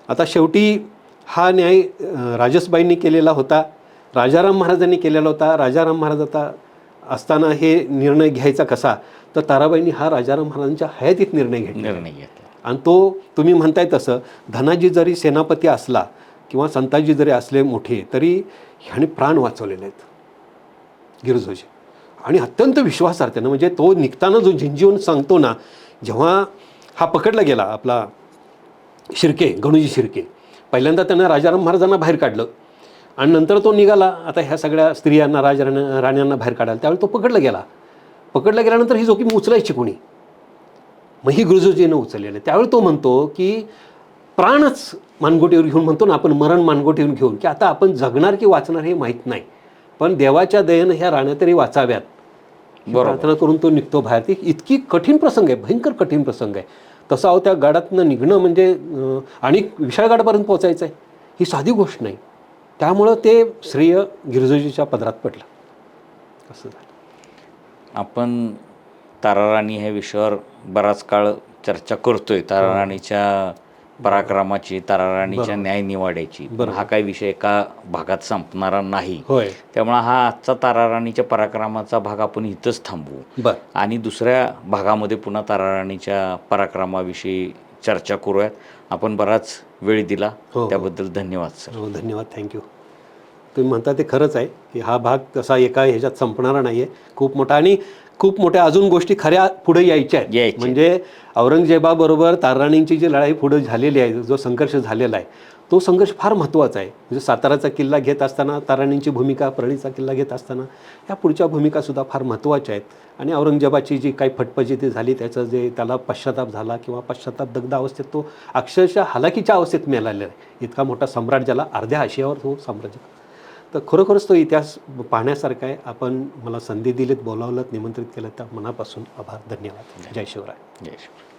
आता शेवटी हा न्याय राजसबाईंनी केलेला होता, राजाराम महाराजांनी केलेला होता. राजाराम महाराज आता असताना हे निर्णय घ्यायचा कसा, तर ताराबाईंनी हा राजाराम महाराजांच्या हयातीत निर्णय घेतला. आणि तो तुम्ही म्हणताय तसं धनाजी जरी सेनापती असला किंवा संताजी जरी असले मोठे तरी ह्याने प्राण वाचवलेले आहेत गिरजोजी. आणि अत्यंत विश्वासार्थ म्हणजे तो निघताना जो झिंजीवून सांगतो ना, जेव्हा हा पकडला गेला आपला शिर्के, गणूजी शिर्के, पहिल्यांदा त्यानं राजाराम महाराजांना बाहेर काढलं आणि नंतर तो निघाला आता ह्या सगळ्या स्त्रियांना राण्यांना बाहेर काढायला. त्यावेळी तो पकडला गेला. पकडला गेल्यानंतर ही जोखीम उचलायची कोणी, मग ही गिरजोजीनं उचललेलं. त्यावेळी तो म्हणतो की प्राणच मानगोटीवर घेऊन, म्हणतो ना आपण मरण मानगोटीवर घेऊन, की आता आपण जगणार की वाचणार हे माहीत नाही, पण देवाच्या दयेनं ह्या राण्या तरी वाचाव्यात प्रार्थना करून तो निघतो बाहेर. ती इतकी कठीण प्रसंग आहे, भयंकर कठीण प्रसंग आहे. तसं अहो त्या गाडातनं निघणं म्हणजे आणि विशाळगडापर्यंत पोचायचं आहे ही साधी गोष्ट नाही. त्यामुळं ते श्रेय गिरजोजीच्या पदरात पडलं. असं झालं. आपण ताराराणी ह्या विषयावर बराच काळ चर्चा करतोय, ताराराणीच्या पराक्रमाची, ताराराणीच्या न्यायनिवाड्याची. हा काही विषय एका भागात संपणारा नाही. त्यामुळे हा आजचा ताराराणीच्या पराक्रमाचा भाग आपण इथंच थांबवू आणि दुसऱ्या भागामध्ये पुन्हा ताराराणीच्या पराक्रमाविषयी चर्चा करूयात. आपण बराच वेळ दिला त्याबद्दल धन्यवाद सर. धन्यवाद, थँक्यू. तुम्ही म्हणता ते खरंच आहे की हा भाग तसा एका ह्याच्यात संपणारा नाही आहे, खूप मोठा आणि खूप मोठ्या अजून गोष्टी खऱ्या पुढे यायच्या आहेत. म्हणजे औरंगजेबाबरोबर ताराराणींची जी लढाई पुढे झालेली आहे, जो संघर्ष झालेला आहे, तो संघर्ष फार महत्त्वाचा आहे. म्हणजे साताराचा किल्ला घेत असताना ताराराणींची भूमिका, परळीचा किल्ला घेत असताना या पुढच्या भूमिकासुद्धा फार महत्त्वाच्या आहेत. आणि औरंगजेबाची जी काही फटफजिती झाली, त्याचं जे त्याला पश्चाताप झाला किंवा पश्चाताप दग्ध अवस्थेत तो अक्षरशः हलाखीच्या अवस्थेत मेलेला आहे. इतका मोठा सम्राट ज्याला अर्ध्या आशियावर तो साम्राज्य. तर खरोखरच तो इतिहास पाहण्यासारखा आहे. आपण मला संधी दिलीत, बोलावलं, निमंत्रित केलं, त्या मनापासून आभार, धन्यवाद. जय शिवराय. जय शिवराय.